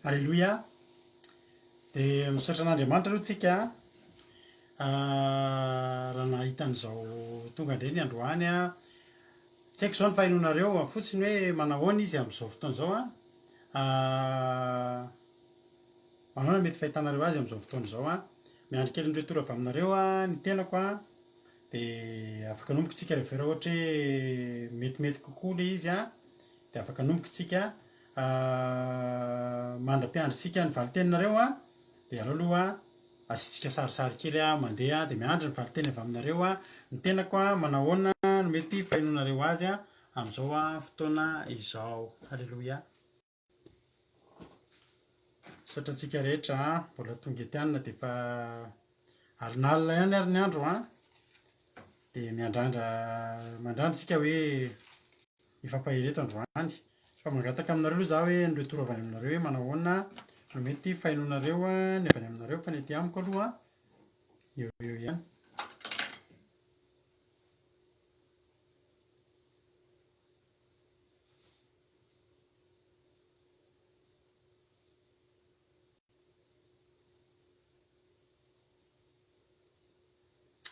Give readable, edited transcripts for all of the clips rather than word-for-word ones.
Alleloia. Dia misaotra an'Andriamanitra aloha tsika raha nahitan'izao tonga indray ny androany a. Tsy haiko izao ny fahainoanareo fotsiny hoe manahoana izy amin'izao fotoana izao a. Manahoana mety fahitanareo azy amin'izao fotoana izao a. Miandry kely indray toro avy aminareo a ny tenako a. Dia afaka anomboka tsika rehefa raha ohatra hoe metimety kokoa ilay izy a. Dia afaka anomboka tsika mandra-piandrintsika ny valiteninareo a. Dia aleo aloha asiantsika sarisary kely a mandeha dia miandry ny valiteny avy aminareo a. Ny tenako a manahoana no mety fahainoanareo azy a amin'izao a fotoana izao. Alleloia. Misaotra antsika rehetra mbola tonga etianina dia efa alinalina ihany ary ny andro a. Dia mandrandra tsika hoe hifampahireto androany. Fa mangataka aminareo aloha za hoe indray toro avy any aminareo hoe manahoana no mety fahainoanareo ny avy any aminareo fa ny ety amiko aloha eo ihany.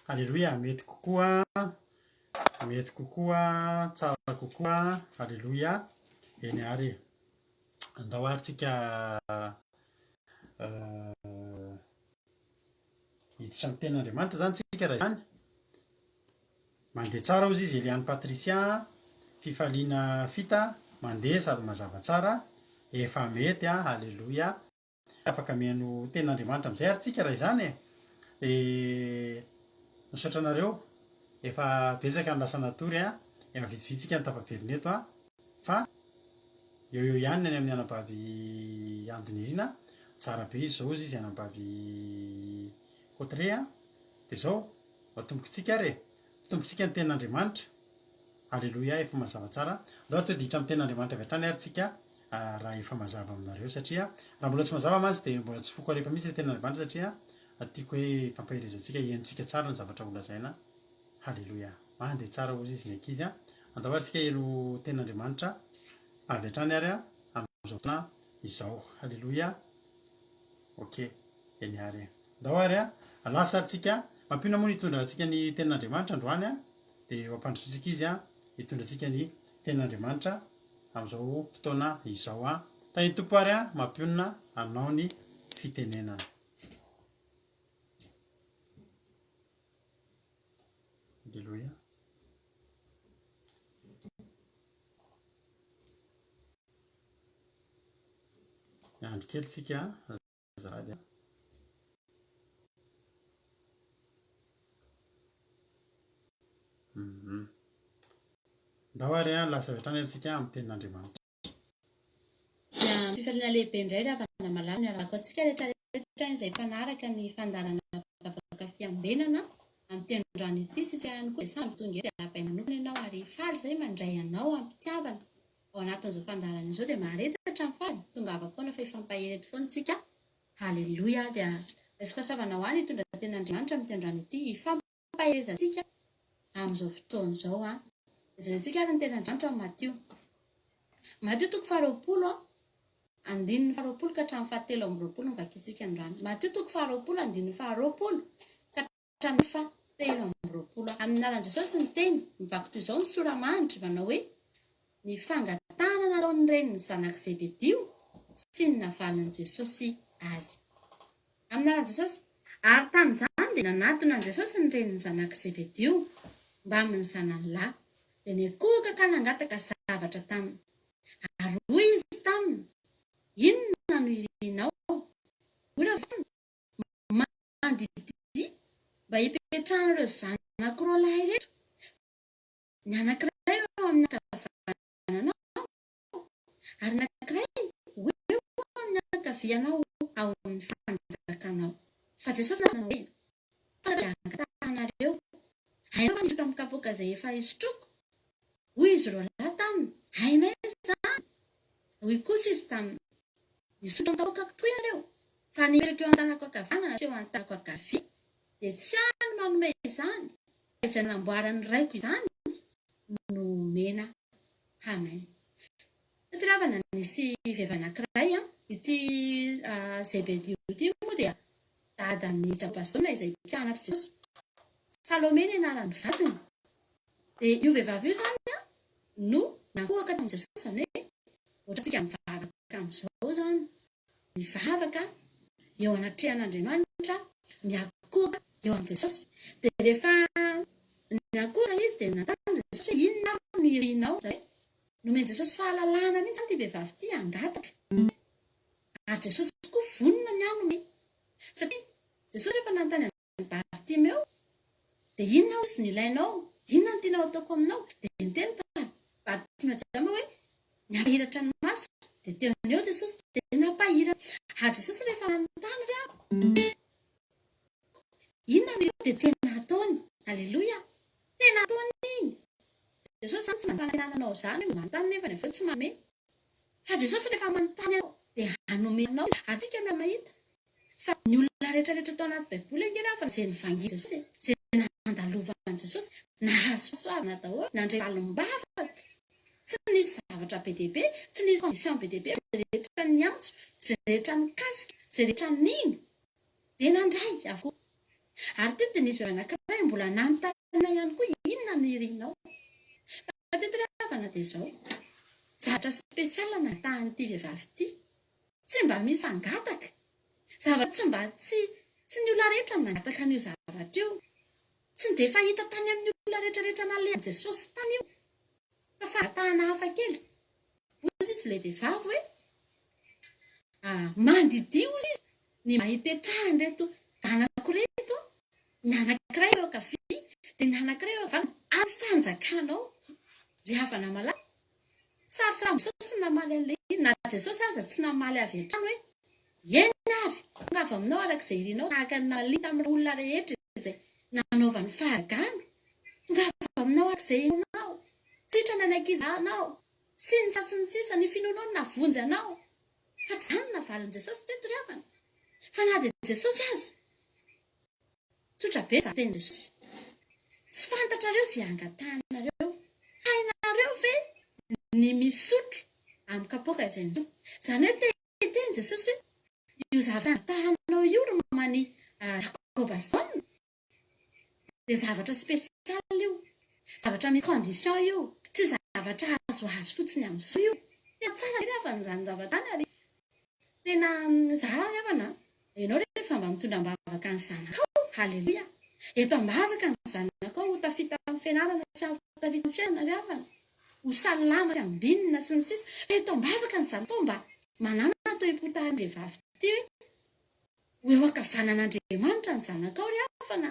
Alleloia, mety kokoa, tsara kokoa. Alleloia. Eny ary andao ary tsika hiditra amin'ny tenin'Andriamanitra zany tsika raha izany. Mandeha tsara ozy izy Eliane Patricia, fifaliana fita, mandeha sady mazava tsara, efa mety a. Alleloia. Afaka mihaino tenin'Andriamanitra amin'izay ary tsika raha izany e. Dia misaotra anareo efa betsaka ny lasa natory a. Efa vitsivitsika ny tafaverina eto a. Fa eo ihany ny any amin'ny anabavy Andonirina. Tsara be izy zao izy anabavy Cotre a. Dia izao matombokantsika ary e. Matombokantsika ny tenin'Andriamanitra. Alleloia, efa mazava tsara. Andao to dihitra amin'ny tenin'Andriamanitra avy hatrany ary tsika raha efa mazava aminareo satria raha mbola tsy mazava mantsy dia mbola tsy foko arefa misy ny tenin'Andriamanitra satria tiako hoe fampahirizantsika hihainotsika tsara ny zavatra holazaina. Halleloia. Mandeha tsara ozy izy ny ankizy a. Andao ary tsika hihaino tenin'Andriamanitra avy hatrany ary a amin'izao fotoana izao. Halleloia. Ok, eny ary. Andao ary a lasa ary tsika mampiona moa ny hitondra antsika ny tenin'Andriamanitra androany a. Dia mampandrosotsika izy a hitondra antsika ny tenin'Andriamanitra amin'izao fotoana izao a. Tany tompo ary a mampiona anao ny fitenenana. Alleluia. Miandry kely tsika azafady a. Ndao ary a lasa avy hatrany ary tsika amin'ny tenin'Andriamanitra. Fifaliana lehibe indray raha avana malamy miaraka antsika rehetrarehetra izay mpanaraka ny fandarana vavaka fiambenana amin'ny tendrony ity sitsy ihany koa samy tonga eto dia apay manokana ianao ary faly izay mandray anao ampitiavana ao anatin'izao fandarana izao dia maharetatra ny faly tonga avaka foana fa ifampahireto foana tsika. Halleloia. Dia resaka savana ho any hitondra tenin'Andriamanitra amin'ny tendrony ity ifampahirizantsika amin'izao fotoana izao a. Jerentsika ary ny tenin'Andriamanitra Matio. Matio toko faharoapolo andininy faharoapolo ka hatramin'ny fahatelo amby roapolo novakitsika androany. Matio toko faharoapolo andininy faharoapolo ka hatramin'ny fahatelo amby roapolo. Amin'ny anaran'i Jesosy ny teny mivako toy izao ny soramandry manao hoe ny fangatana nataon'ny reniny zanak'i Zebedio sy ny navalin'i Jesosy azy. Amin'ny anaran'i Jesosy ary tamin'izany dia nanatona an'i Jesosy ny reniny zanak'i Zebedio mba amin'ny zanany lahy. Dia nikohoka ka nangataka zavatra taminy. Ary hoy izy taminy, inona no irinao? Hoy mandidi mba hipetrahana ireo zanak'ireo lahy rehetra. Ny anankiray eo amin'ny ankavananao ary ny anankiray eo amin'ny ankavianao ao amin'ny fanjakanao. Fa Jesosy nanao hoe fangatanareo hainao misotra amin'ny kapoaka izay efa isotroko. Hoy izy ireo lahy taminy, hainay izany. Hoy kosa izy taminy, nisotra amin'ny kapoaka toy ianareo fa nipetraka eo an-tanako ankavanana sy eo an-tanako ankavia dia tsy hany manome izany. Izay namboaran'ny raiko izany no mena. Amen. Teto ravana nisy vehivavy anankiray ity Zebedio ity moa dia dadan'ny Jabasona izay mpianatra Jesosy. Salome ny anarany vadiny. Dia io vehivavy io izany no nakohaka tamin'i Jesosy izany hoe ohatrantsika mivavaka amin'izao izany. Mivavaka eo anatrehan'Andriamanitra, miakohaka eo amin'i Jesosy. Dia rehefa nakohaka izy dia nataony Jesosy hoe inona no irianao izay. Nomeny Jesosy fahalalahana mihitsy ity vehivavy ity hangataka. Ary Jesosy koa vonona ny anome. Satria Jesosy rehefa nanontany an'i Bartimeo dia inona ozy ny ilainao? Inona no tianao ataoko aminao? Dia niteny Bartimeo hoe nampahiratra ny maso. Dia teo eo Jesosy dia nampahiratra. Ary Jesosy rehefa manontany inona no dia tena ataony. Aleloia. Tena ataony iny. Jesosy zany tsy mantananao izany hoe manontany nefa nefa tsy manome. Fa Jesosy rehefa manontany anao dia hanomenao. Ary tsika mahita fa ny olona rehetrarehetra tao anaty baiboly angena fa izay nivangiana Jesosy, izay nandalovan'i Jesosy, nahazo fahasoavana daholo, nandray valim-bavaka. Tsy nisy zavatra be dia be, tsy nisy condition be dia be, izay rehetra niantso, izay rehetra nikasika, izay rehetra nino dia nandray avokoa. Ary teto dia nisy vehivavy anankiray mbola nanontany ihany koa inona ny irianao. Fa teto ravana dia izao zavatra spesiala natahan'ity vehivavy ity. Tsy mba misy hangataka. Zavatra tsy ny olona rehetra nangataka an'io zavatra io. Tsy dia fahita tany amin'ny olona rehetrarehetra nalehan'i Jesosy tany io. Fa fahatahana hafa kely. Ozy izy ilay vehivavy hoe mandidio izy ny mba hipetrahany reto zanako reto. Ny anankiray eo ankavia dia ny anankiray eo havana amin'ny fanjakanao. Ry havana malaky. Sarotra amin'ny Jesosy namaly an'ilay na Jesosy aza tsy namaly avy hatrany hoe eny ary ngava aminao arak'izay irianao tahaka ny namaly tamin'ny olona rehetra izay nanaovany fahagana. Ngava aminao arak'izay irianao. Sitrana ny ankizy anao. Sy ny sisa ny finoanao no navonjy anao. Fa tsy izany navalin' Jesosy teto ry havana. Fa na dia Jesosy aza. Tsotra be vateny Jesosy. Tsy fantatrareo izay angatanareo. Hainareo ve ny misotro amin'ny kapoaka izay nisotro. Izany hoe teny Jesosy io zavatra angatahanao io ry mamany Jacobazona. Dia zavatra spesialy io. Zavatra misy condition io. Tsy zavatra azo fotsiny amin'izao io. Tena tsara ry havana izany zavatra any ary. Tena zara ry havana. Ianao rehefa mba mitondra mbavaka ny zanakao. Haleloia. Eto ambavaka ny zanakao ho tafita amin'ny fianarana sy ho tafita amin'ny fiainana ry havana. Ho salama sy ambinina sy ny sisa. Eto ambavaka ny zanakao mba manana atao hipotahan'ny vehivavy ity hoe eo ankavanan'Andriamanitra ny zanakao ry havana.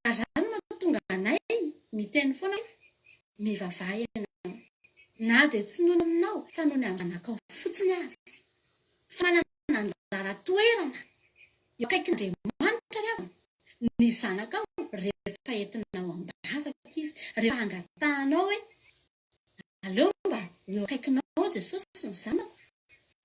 Ary izany mahatonga anay miteny foana hoe mivavaha ianao. Na dia tsy nono aminao fa nono amin'ny zanakao fotsiny azy. Fa manana anjara toerana eo akaikin'Andriamanitra ry havana. Ny zanakao rehefa entinao ambavaka izy. Rehefa angatahanao hoe aleo mba eo akaikinao Jesosy sy ny zanako.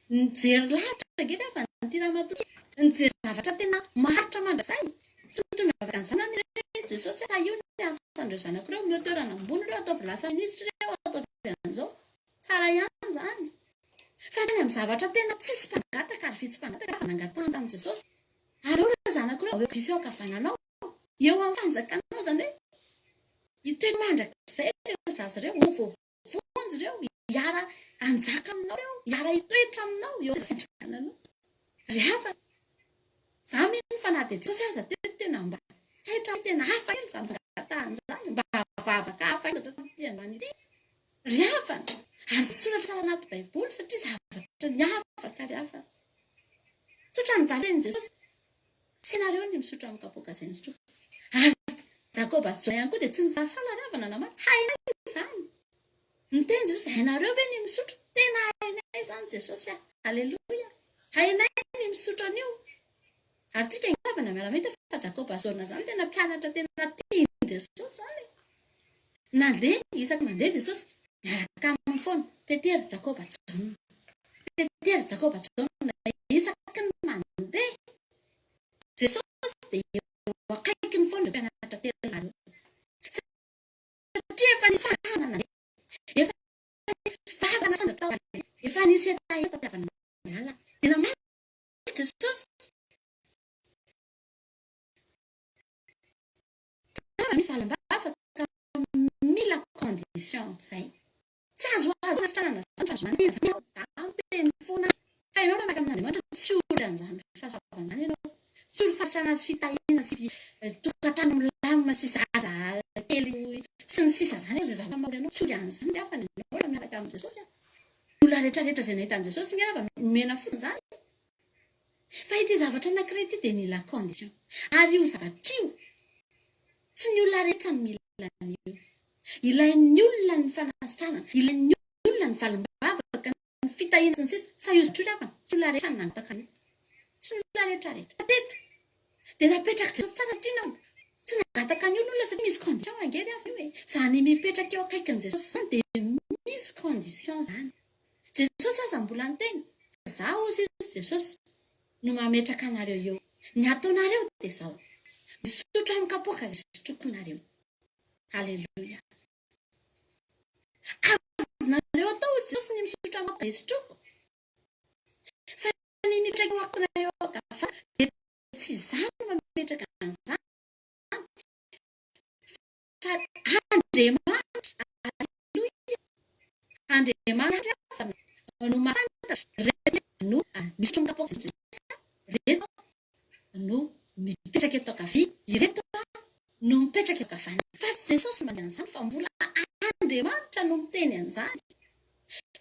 Nijery lavitra angety avy ny ramatoa. Nijery zavatra tena maharitra mandrazay. Tsy mitondra bavaka ny zanany hoe Jesosy io ny asan'ireo zanako ireo mioterana ambony ireo ataovy lasa minisitra ireo ataovy an'izao. Tsara ihany izany. Fa teny amin'ny zavatra tena tsisy mpangataka ary vitsy mpangataka fa nangatahana tamin'i Jesosy. Ary ireo zanako ireo eo visy eo ankavananao. Eo amin'ny fanjakanao izany hoe hitoetra mandrakizay ireo zaza ireo ho voavonjy ireo hiara anjaka aminao ireo hiara hitoetra aminao eo fanjakananao. Ry havana. Za mihitsy fa na dia Jesosy aza tena mba taitra tena hafa kely izany fangatahana izany. Mba vavaka hafa kely tamin'ity androany ity. Ry havana. Ary soratra tsara anaty baiboly satria zavatra miavaka ry havana. Tsotra ny valin' Jesosy. Tsy nareo ny misotro amin'ny kapoaka izay nisotro. Ary Jacobazona ihany koa dia tsy nisasala ry havana namaly. Hainay izany. Niteny Jesosy hainareo ve ny misotro? Tena hainay izany Jesosy. Aleloia. Hainay ny misotro an'io. Ary tsika ny havana miara-mety fa Jacobazona izany tena mpianatra tena tian'i Jesosy izany. Nandeha isaky mandeha Jesosy miaraka amin'ny foana. Petera Jacobazona. Petera Jacobazona isaky ny mandeha. Jesosy dia eo akaiky ny foana mpianatra tena. Satria efa nisy fahanana. Efa nisy fahavana sandra tao. Efa nisy etaeta mpiavana malala. tena maty Jesosy tsara misy valambava ka mila condition zay tsy azo masitranana azo teny fona fa ianao raha maka amin'Andriamanitra tsy olan'izany fahasavan'izany ianao tsy olo fasana azy fitahiana sy tokantrano milamina sy zaza kely sy ny sisa zany eo zay zavatra ianao tsy oly an'izany dia fa ianao raha miaraka amin'i Jesosy olona rehetrarehetra izay nahitan'i Jesosy nge raha nomena fony zany fa ity zavatra anankiray ity dia mila condition ary io zavatra io tsy ny olona rehetra no mila an'io ilain'ny olona ny fanasitranana ilain'ny olona ny valimbavaka ny fitahiana sy ny sisa fa io satria hafana tsy olona rehetra no nanotaka io tsy ny olona rehetrarehetra teto dia napetraka Jesosy tsara triana tsy nagataka ny olona satria misy condition angery hafa io e zany mipetraka eo akaikin'i Jesosy zany dia misy condition zany Jesosy aza mbola niteny zaho ozy izy Jesosy no mametraka anareo eo ny ataonareo dia zao misotro amin'ny kapoaka izay sotrokonareo halleluja azonareo atao ozy Jesosy ny misotro amin'ny kapoaka izay sotroko fa ny mipetraka eo akonareo akafa dia tsy zany mametraka an'izany fa Andriamanitra halleluja Andriamanitra no mahafantatra rehetra no misotro amin'ny kapoaka izay rehetra no mipetraka eto ankavia ireto no mipetraka eto ankavana fa tsy Jesosy mandeha an'izany fa mbola Andriamanitra no miteny an'izany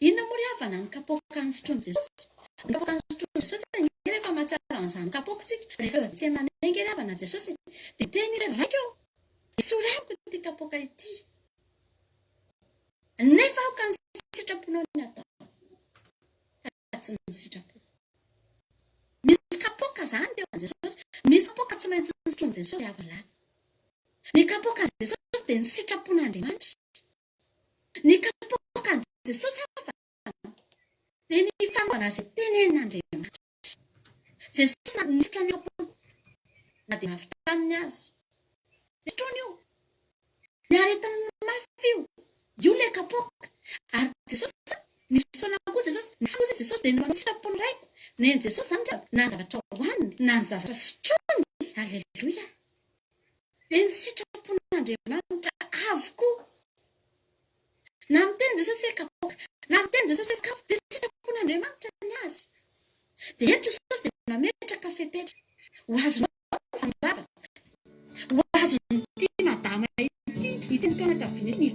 inona moa ry havana ny kapoaka ny sotroan'i Jesosy ny kapoaka ny sotroan'i Jesosy rehefa mahatsara an'izany kapoaka tsika rehefa eo Getsemane nge ry havana Jesosy dia teny iray raika eo isorako ity kapoaka ity nefa aoka ny sitraponao ny atao fa tsy ny sitrapo misy kapoaka zany teo an'i Jesosy misy kapoaka tsy maintsy ny sotroan'i Jesosy havalany ny kapoaka an'i Jesosy dia ny sitrapon'Andriamanitra ny kapoaka an'i Jesosy havana dia ny fanaovana izay tenenin'Andriamanitra Jesosy ny sotroany kapoaka na dia mafy taminy azy dia sotroany io ny aretany mafy io ilay kapoaka ary Jesosy nisy fotoana koa Jesosy nakozy Jesosy dia manao sitrapony raiko na ny Jesosy zany na ny zavatra hohaniny na ny zavatra sotroany halleluja dia ny sitrapon'Andriamanitra avokoa na miteny Jesosy hoe kapoaka na miteny Jesosy hoe sakafo dia sitrapon'Andriamanitra ny azy dia eto Jesosy dia mametraka fepetra ho azonao ny valimbavaka ho azony ity madama ity iteny mpianakaviana ny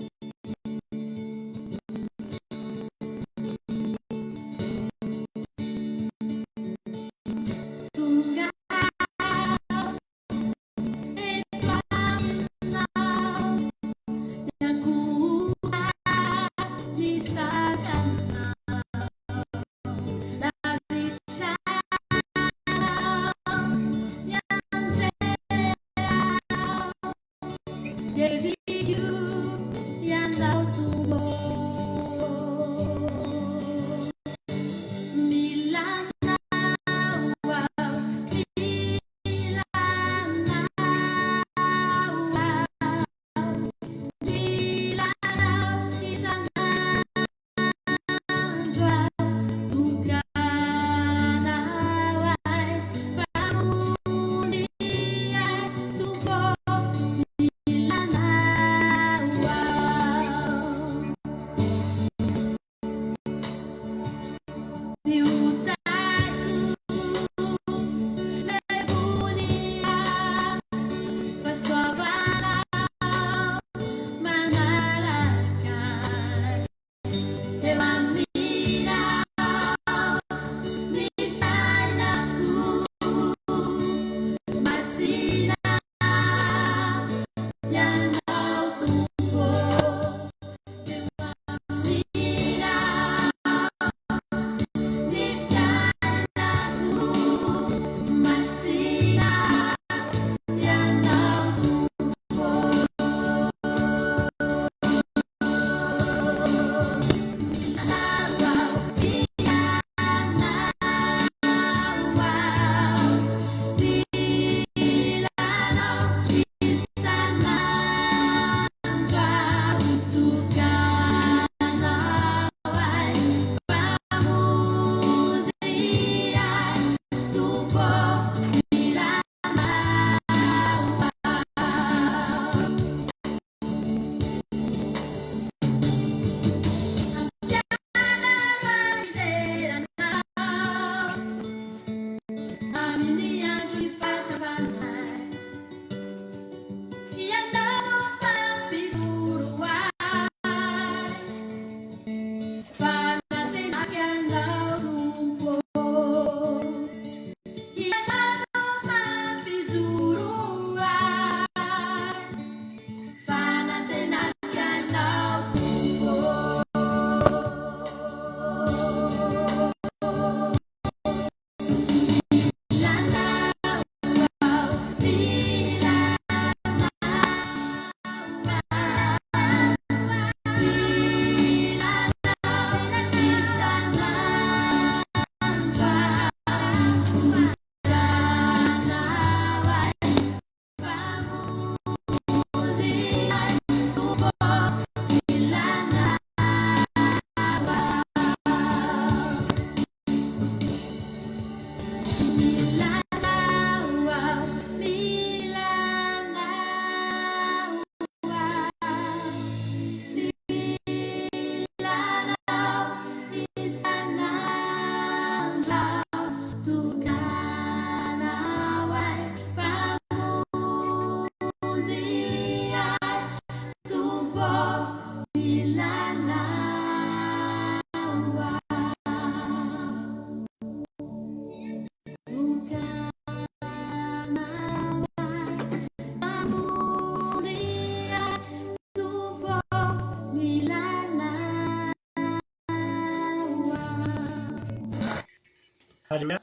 Halleluia.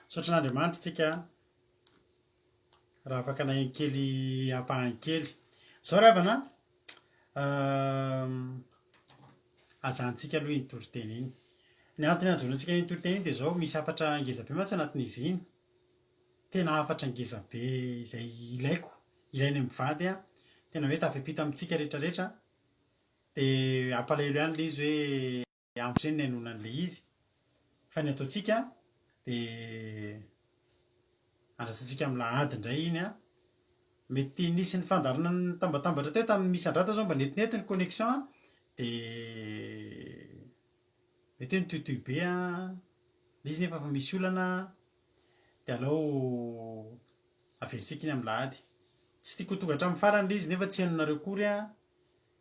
Sotran'Andriamanitra tsika raha afaka nahay kely ampahany kely. Zao ravana ajantsika aloha iny toriteny iny. Ny antony ajanontsika iny toriteny iny dia zao misy hafatra ngeza be mantsy anatin'izy iny. Tena hafatra ngeza be izay ilainy mivady a. Tena hoe tafipita amintsika rehetrarehetra. Dia ampalahelo ihany ilay izy hoe ampy izay ny hainoana an'ilay izy. Fa ny ataontsika dia andrasantsika amin'ny lahady indray iny a. Mety nisy ny fandarana ny tambatambatra teo tamin'ny misy andrata zao mba netinety ny connexion dia mety hoe nitohitohy be a. Ilay izy nefa fa misy olana dia aleo averitsika iny amin'ny lahady. Tsy tiako ho tonga hatramin'ny farany ilay izy nefa tsy hainonareo kory a.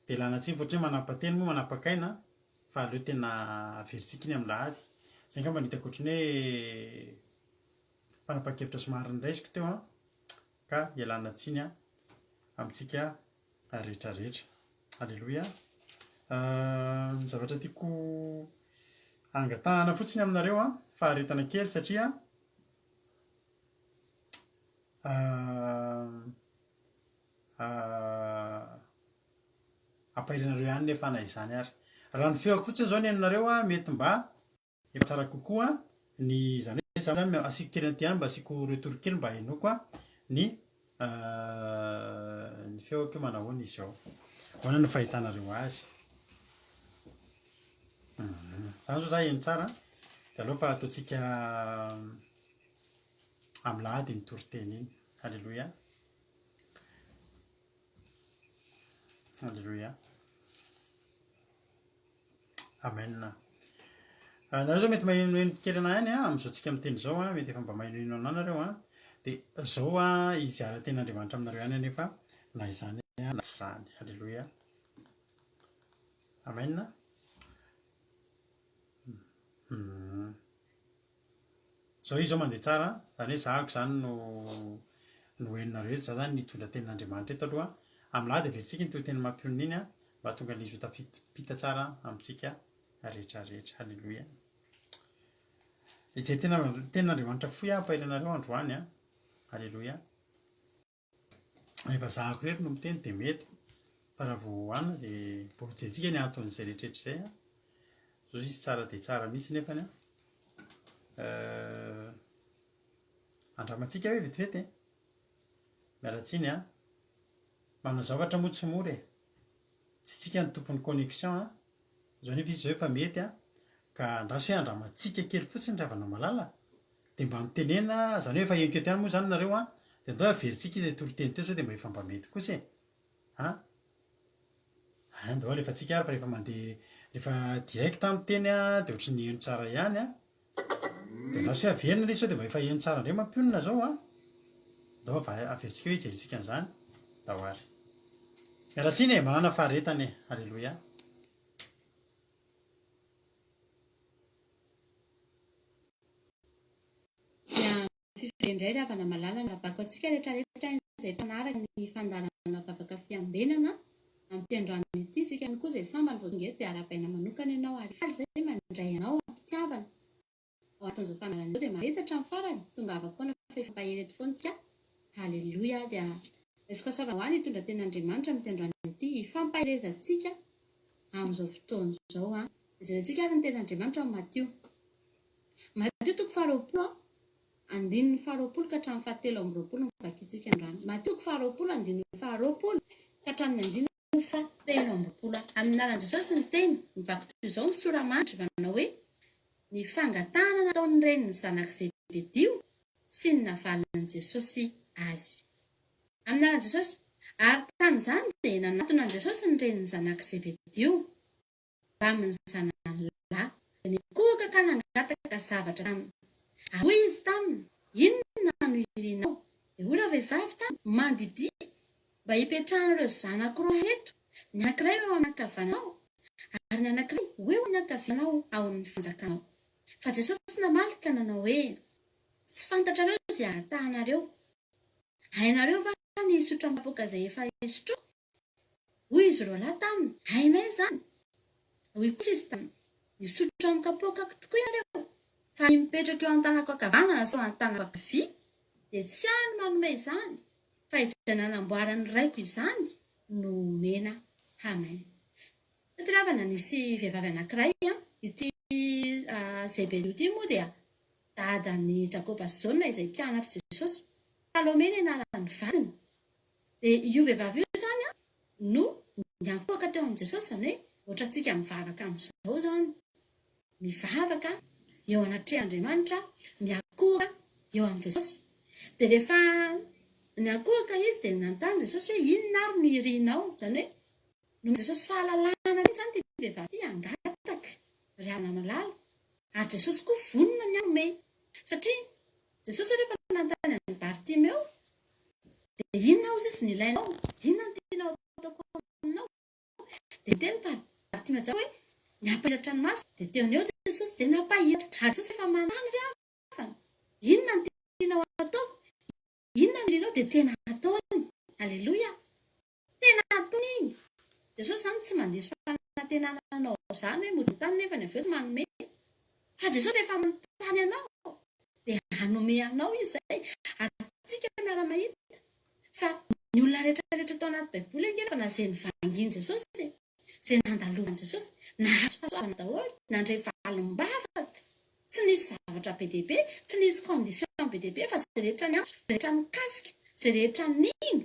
Dia lana tsiny ohatran'ny hoe manam-pateny moa manam-pakaina fa aleo tena averitsika iny amin'ny lahady. Izay angamba no hitako ohatran'ny hoe fanapa-kevitra somary niraisiko teo a. Ka ialana tsiny a amintsika rehetrarehetra. Halleluia. Ny zavatra tiako angatahana fotsiny aminareo a faharetana kely satria ampahirinareo ihany nefa na izany ary. Raha ny feoko fotsiny zao ny hainonareo a mety mba efa tsara kokoa ny izany hoe zany asiako kely anty ihany mba asiako retory kely mba hainao koa ny feoko io manahoana izy ao. Ahoana no fahitanareo azy. Zany zao za haino tsara dia aleo fa ataontsika amin'ny lahady ny toriteny iny. Halleluia. Halleluia. Amen. Na zao mety mahenoheno kely anahy ihany a amin'izao tsika miteny izao a mety efa mba mahenoheno anahy nareo a. Dia zao a izara ten'Andriamanitra aminareo ihany anefa na izany na tsy izany. Halleluia. Amen. Zao izy zao mandeha tsara zany hoe zahako zany no heninareo eto. Za zany nitondra tenin'Andriamanitra eto aloha. Amin'ny lahady averitsika ny toriteny mampionona iny a mba tonga ilay izy ho tafipita tsara amintsika rehetrarehetra. Halleluia. Hijery tenin'Andriamanitra foy a ampahirinareo androany a. Halleluia. Rehefa zahako rery no miteny dia mety. Fa raha vao hohanina dia mbola hojerentsika ny anton'izay rehetrarehetra izay a. Zao izy tsara dia tsara mihitsy nefany a. Andramantsika hoe vetivety e. Miala tsiny a. Manana zavatra moa tsy mora e. Tsy tsika ny tompon'ny connexion a. Zao nefa izy zao efa mety a. Ka andraso hoe andramantsika kely fotsiny raha vao malala. Dia mba mitenena zany hoe efa henoko ihany moa zany nareo a. Dia andao averitsika ilay toriteny teo sao dia mba efa mba mety kosa e. Andao rehefa tsika ary fa rehefa mandeha rehefa direct amin'ny teny a dia ohatran'ny heno tsara ihany a. Dia lasa hoe averina ilay sao dia mba efa heno tsara indray mampionona zao a. Andao averitsika hoe hijerentsika an'izany. Dahoary. Miala tsiny e, manana faharetana e. Halleluia. Indray ry havana malala no abako antsika rehetrarehetra izay mpanaraka ny fandarana vavaka fiambenana amin'ny tendroany ity isika ihany koa izay sambany vao tonga eto dia ara-baina manokana ianao ary faly izay mandray anao ampitiavana ao anatin'izao fandarana izao dia mahitatra amin'ny farany tonga avaka foana fa efa mpahery eto foana tsika. Halleluia. Dia resaka soavana ho any hitondra ten'Andriamanitra amin'ny tendroany ity hifampaherezantsika amin'izao fotoana izao a. Jerentsika ary ny ten'Andriamanitra ao Matio. Matio toko faharoapolo andininy faharoapolo ka hatramin'ny fahatelo amby roapolo no vakiantsika androany. Matio faharoapolo andininy faharoapolo ka hatramin'ny andininy fahatelo amby roapolo. Amin'ny anaran'i Jesosy ny teny mivaky toy izao ny sora-mandry manao hoe ny fangatahana nataon'ny reniny zanak'i Zebedio sy ny navalin'i Jesosy azy. Amin'ny anaran'i Jesosy ary tamin'izany dia nanatona an'i Jesosy ny reniny zanak'i Zebedio mba amin'ny zanany lahy dia nikohaka ka nangataka zavatra taminy. Hoy izy taminy, inona no irinao? Dia hoy ireo vehivavy taminy, mandidia mba hipetrahan'ireo zanako roa eto, ny anankiray eo amin'ny ankavanao ary ny anankiray eo amin'ny ankavianao ao amin'ny fanjakanao. Fa Jesosy namaly ka nanao hoe tsy fantatrareo izay ahatahanareo. Hainareo va ny hisotro amin'ny kapoaka izay efa hisotroako? Hoy izy roa lahy taminy, hainay izany. Hoy kosa izy taminy, hisotro amin'ny kapoakako tokoa ianareo Fa mipetraka eo an-tanako ankavanana so an-tanako ankavia dia tsy any manome izany fa izay nanamboarany raiko izany no mena hamay. Teto ry havana nisy vehivavy anankiray ity Zebedeo ity moa dia dadan'i Jakoba sy Jaona izay mpianatra Jesosy. Salome ny anarany vadiny. Dia io vehivavy io izany no niankohaka teo amin'i Jesosy, izany hoe ohatrantsika mivavaka amin'izao izany. Mivavaka eo anatrehan'Andriamanitra, miankohaka eo amin'i Jesosy. Dia rehefa niankohaka izy dia nanontany Jesosy hoe inona ary no irianao, izany hoe noho Jesosy fahalalana mihitsy izany ity vehivavy ity angataka ry havana malala. Ary Jesosy koa vonona ny hanome. Satria Jesosy rehefa nanontany an'i Bartimeo dia inona ozy izy no ilainao? Inona no tianao ataoko aminao? Dia teny Bartimeo hoe nampahiratra ny maso. Dia teo eo Jesosy dia nampahiratra. Ary Jesosy efa manontany ry havana, inona no tianao ataoko? Inona no irianao? Dia tena ataony. Aleloia. Tena ataony iny. Jesosy izany tsy mandisy fanantenananao izany hoe modin-tany nefa ny avy eo tsy manome. Fa Jesosy efa manontany anao dia hanome anao izy izay. Ary tsika miara-mahita fa ny olona rehetrarehetra tao anaty baiboly angeny fa na izay nivanginy Jesosy, izay nandalovany Jesosy, nahazo fahasoavana daholo, nandray valim-bavaka. Tsy nisy zavatra be dia be, tsy nisy condition be dia be, fa izay rehetra ny antso, izay rehetra mikasika, izay rehetra nino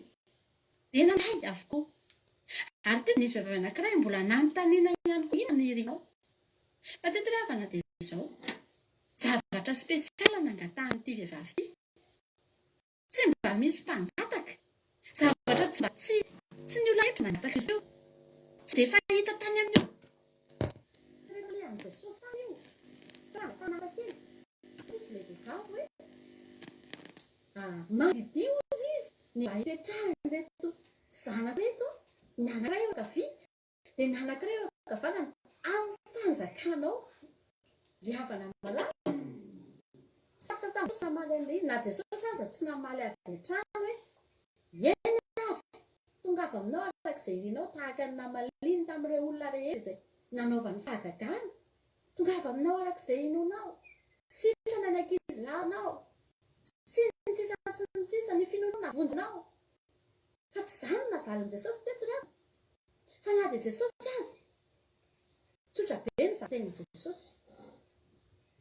dia nandray avokoa. Ary tena nisy vehivavy anankiray mbola nanontaniana ihany koa inona no irianao. Fa teto ry havana dia izao zavatra spesiala nangatahan'ity vehivavy ity. Tsy mba misy mpangataka. Zavatra tsy ny olona rehetra nangataka izy io. Tsy dia fahita tany amin'io. Rehefa ilay amin'i Jesosy tany io. Tanàna kely. Tsisy ilay vehivavy hoe mandidio izy ny mba hipetrahany reto zanako reto, ny anankiray eo ankavia dia ny anankiray eo ankavanana amin'ny fanjakanao. Ry havana malala. Sarotra tamin'ny Jesosy namaly an'ilay izy. Na Jesosy aza tsy namaly avy hatrany hoe eny ary tongava aminao arak'izay irianao tahaka ny namaliny tamin'ireo olona rehetra izay nanaovany fahagagana. Tongava aminao arak'izay inonao. Sitrana ny ankizy lahinao. Sy ny sisa ny finoana vonjinao. Fa tsy izany no navaliny Jesosy teto ry havana. Fa na dia Jesosy azy tsotra be ny vaten'i Jesosy.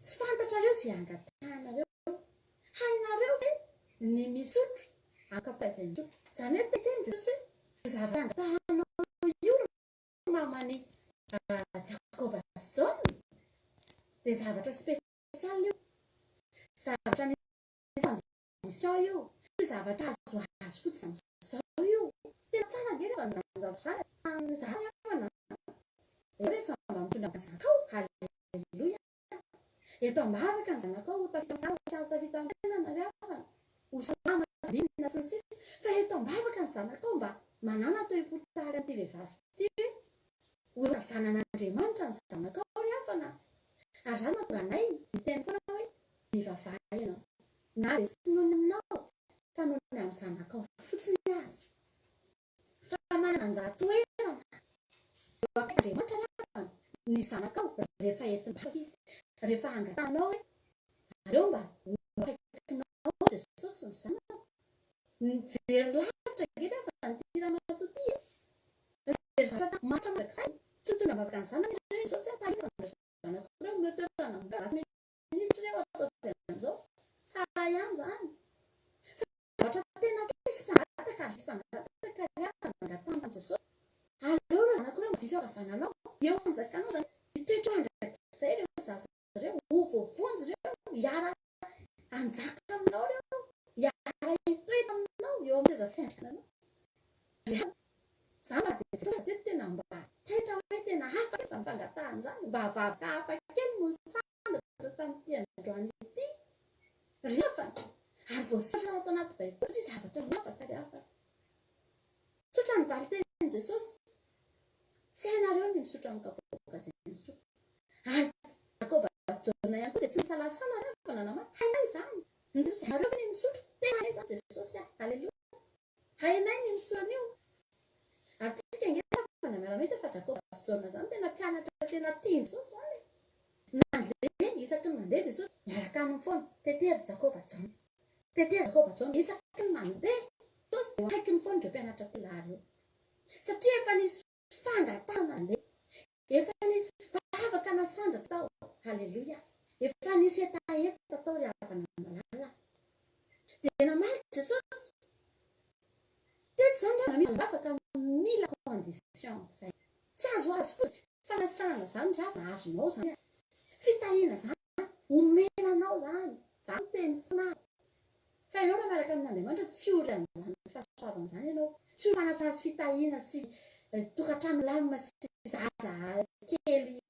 Tsy fantatrareo izay angatahanareo. Hainareo ve ny misotro ankapaizany sotro. Izany hoe teteny Jesosy hoe io zavatra angatahanao io mamany Jakoba sy Jaona dia zavatra spesialy io. Zavatra nisy condition io. Tsy zavatra azo fotsiny amin'izao io. Tena tsara ange rehefa nizany izany havana. Rehefa mba mitondra zanakao, haleluia. Eto ambavaka ny zanakao ho tafita tsy azo tafita amin'ny fiainana ry havana. Ho salama zabinina sy ny sisa. Fa eto ambavaka ny zanakao mba manana toe-po tahaka an'ity vehivavy ity hoe ho ravanan'Andriamanitra ny zanakao ry havana. Ary izany mahatonga anay miteny foana hoe mivavaha ianao. Na dia tsy noho ny aminao fa noho ny amin'ny zanakao fotsiny azy. Fa manana anjara toerana eo akaikin'Andriamanitra ry havana ny zanakao rehefa entim-bavaka izy. Rehefa angatahanao hoe aleo mba eo akaikinao Jesosy ny zanako. Mijery lavitra ange ry havana ny tia ramatoa ity. Mijery zavatra matra mandrakizay. Tsy mitondra mivavaka ny zanany izy hoe Jesosy tahirana ny zanako ireo omeo toerana amin'ny rasy minisitra ireo atao amin'izao. Tsara ihany izany. Fa zavatra tena tsisy mpangataka ary tsy mpangataka ry havana angatahana Jesosy. Aleo ireo zanako ireo mivisy eo akavananao. Eo fanjakanao izany. Mitoetra mandrakizay ireo zaza ireo. Ho voavonjy ireo. Hiara anjaka aminao ireo. Hiara hitoetra aminao eo amin'ny seza fiandrakananao. Izany na dia Jesosy teto tena mba taitra hoe tena afaka izany fangatahana izany. Mba havavaka hafa kely no nisandra tamin'ity androany ity ry havana. Ary voasoratra tao anaty baiboly satria zavatra miavaka ry havana. Tsotra ny valiten'i Jesosy. Tsy hainareo ny misotra amin'ny kapoaka izay misotro. Ary Jakoba sy Jaona ihany koa dia tsy nisalasala ry havana namana. Hainay izany. Ny Jesosy nareo ve ny misotro? Tena hainay izany Jesosy. Aleluia. Hainay ny misotro an'io. Ary tsika ange ry havana miara-mahita fa Jakoba sy Jaona izany tena mpianatra tena tiany Jesosy izany. Nandeha isaky ny mandeha Jesosy miaraka amin'ny foana. Petera Jakoba Jona. Petera Jakoba Jona isaky ny mandeha Jesosy dia haiky ny foana ireo mpianatra telary eo. Satria efa nisy fangatana mandeha. Efa nisy vavaka nasandratra tao. Halleluja. Efa nisy etaeta tao ry havana malala. Dia namaly Jesosy. Teto zany raha mila vavaka mila condition zay. Tsy azo azy fotsiny. Fanasitranana zany raha azonao zany. Fitahiana zany. Omenanao zany. Zany teny fona. Fa ianao raha miaraka amin'Andriamanitra tsy ory an'izany fahasoavana zany ianao. Tsy ory fanasana azy fitahiana sy tokantrano lamina sy zaza kely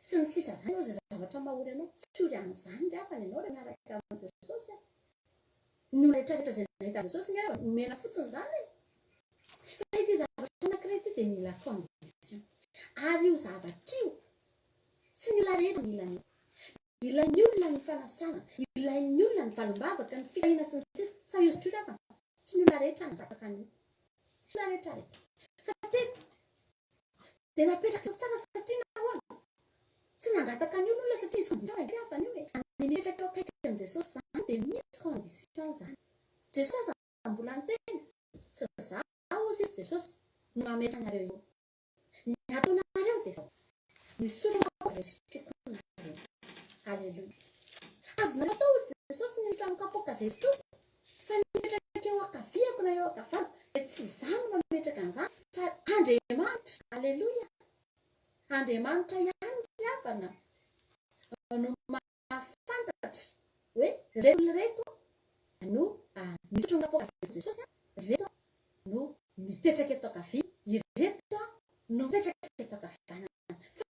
sy ny sisa zany ianao zay zavatra mahory anao. Tsy ory an'izany ry havana ianao raha miaraka amin'ny Jesosy. Ny olona rehetrarehetra izay nahita Jesosy ny rehefa omena fotsiny zany. Fa ity zavatra anankiray ity dia mila condition. Ary io zavatra io tsy ny olona rehetra mila an'io. Ilain'ny olona ny fanasitrana, ilain'ny olona ny valim-bavaka, ny fitahiana sy ny sisa. Fa io satria raha tsy ny olona rehetra navavaka an'io. Tsy olona rehetra rehetra. Fa teto dia napetraka Jesosy tsara satria nahoana? Tsy nangataka ny olona satria isy condition ny havana io e. Ny mipetraka eo akaikin'i Jesosy zany dia misy condition zany. Jesosy mbola niteny. Tsy zaho ozy izy Jesosy no mametra anareo eo. Ny ataonareo dia zao. Misolo kapoka izay sitroko nareo. Halleluja. Azonareo atao ozy Jesosy ny trano kapoka izay sitroko. Fa nipetraka eo akaviako na eo akavano dia tsy izany mametraka an'izany fa Andriamanitra. Halleluja. Andriamanitra ihany ry havana no mahafantatra hoe reto reto no misotro kapoka izay Jesosy. Reto no mipetraka eto akavia. Ireto no mipetraka eto akavanana. Fa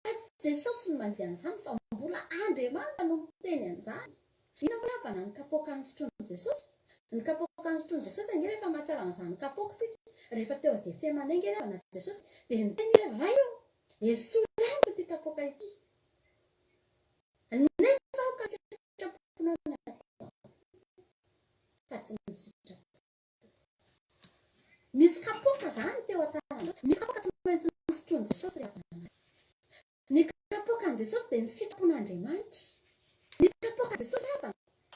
Jesosy no mandeha an'izany fa mbola Andriamanitra no miteny an'izany. Ina moa havana ny kapoka ny sotroin'i Jesosy? Ny kapoka ny sotroin'i Jesosy ange rehefa mahatsara an'izany kapoka tsika. Rehefa teo a Getsemane ange rehefa na Jesosy dia niteny hoe ray io esory amiko ity kapoka ity. Nefa aho ka sitrapona fa tsy misitrapona. Misy kapoka zany teo an-tanana. Misy kapoka tsy maintsy sotroin'i Jesosy ry havana. Ny kapoka ny Jesosy dia ny sitrapon'Andriamanitra. Ny kapoka ny Jesosy havana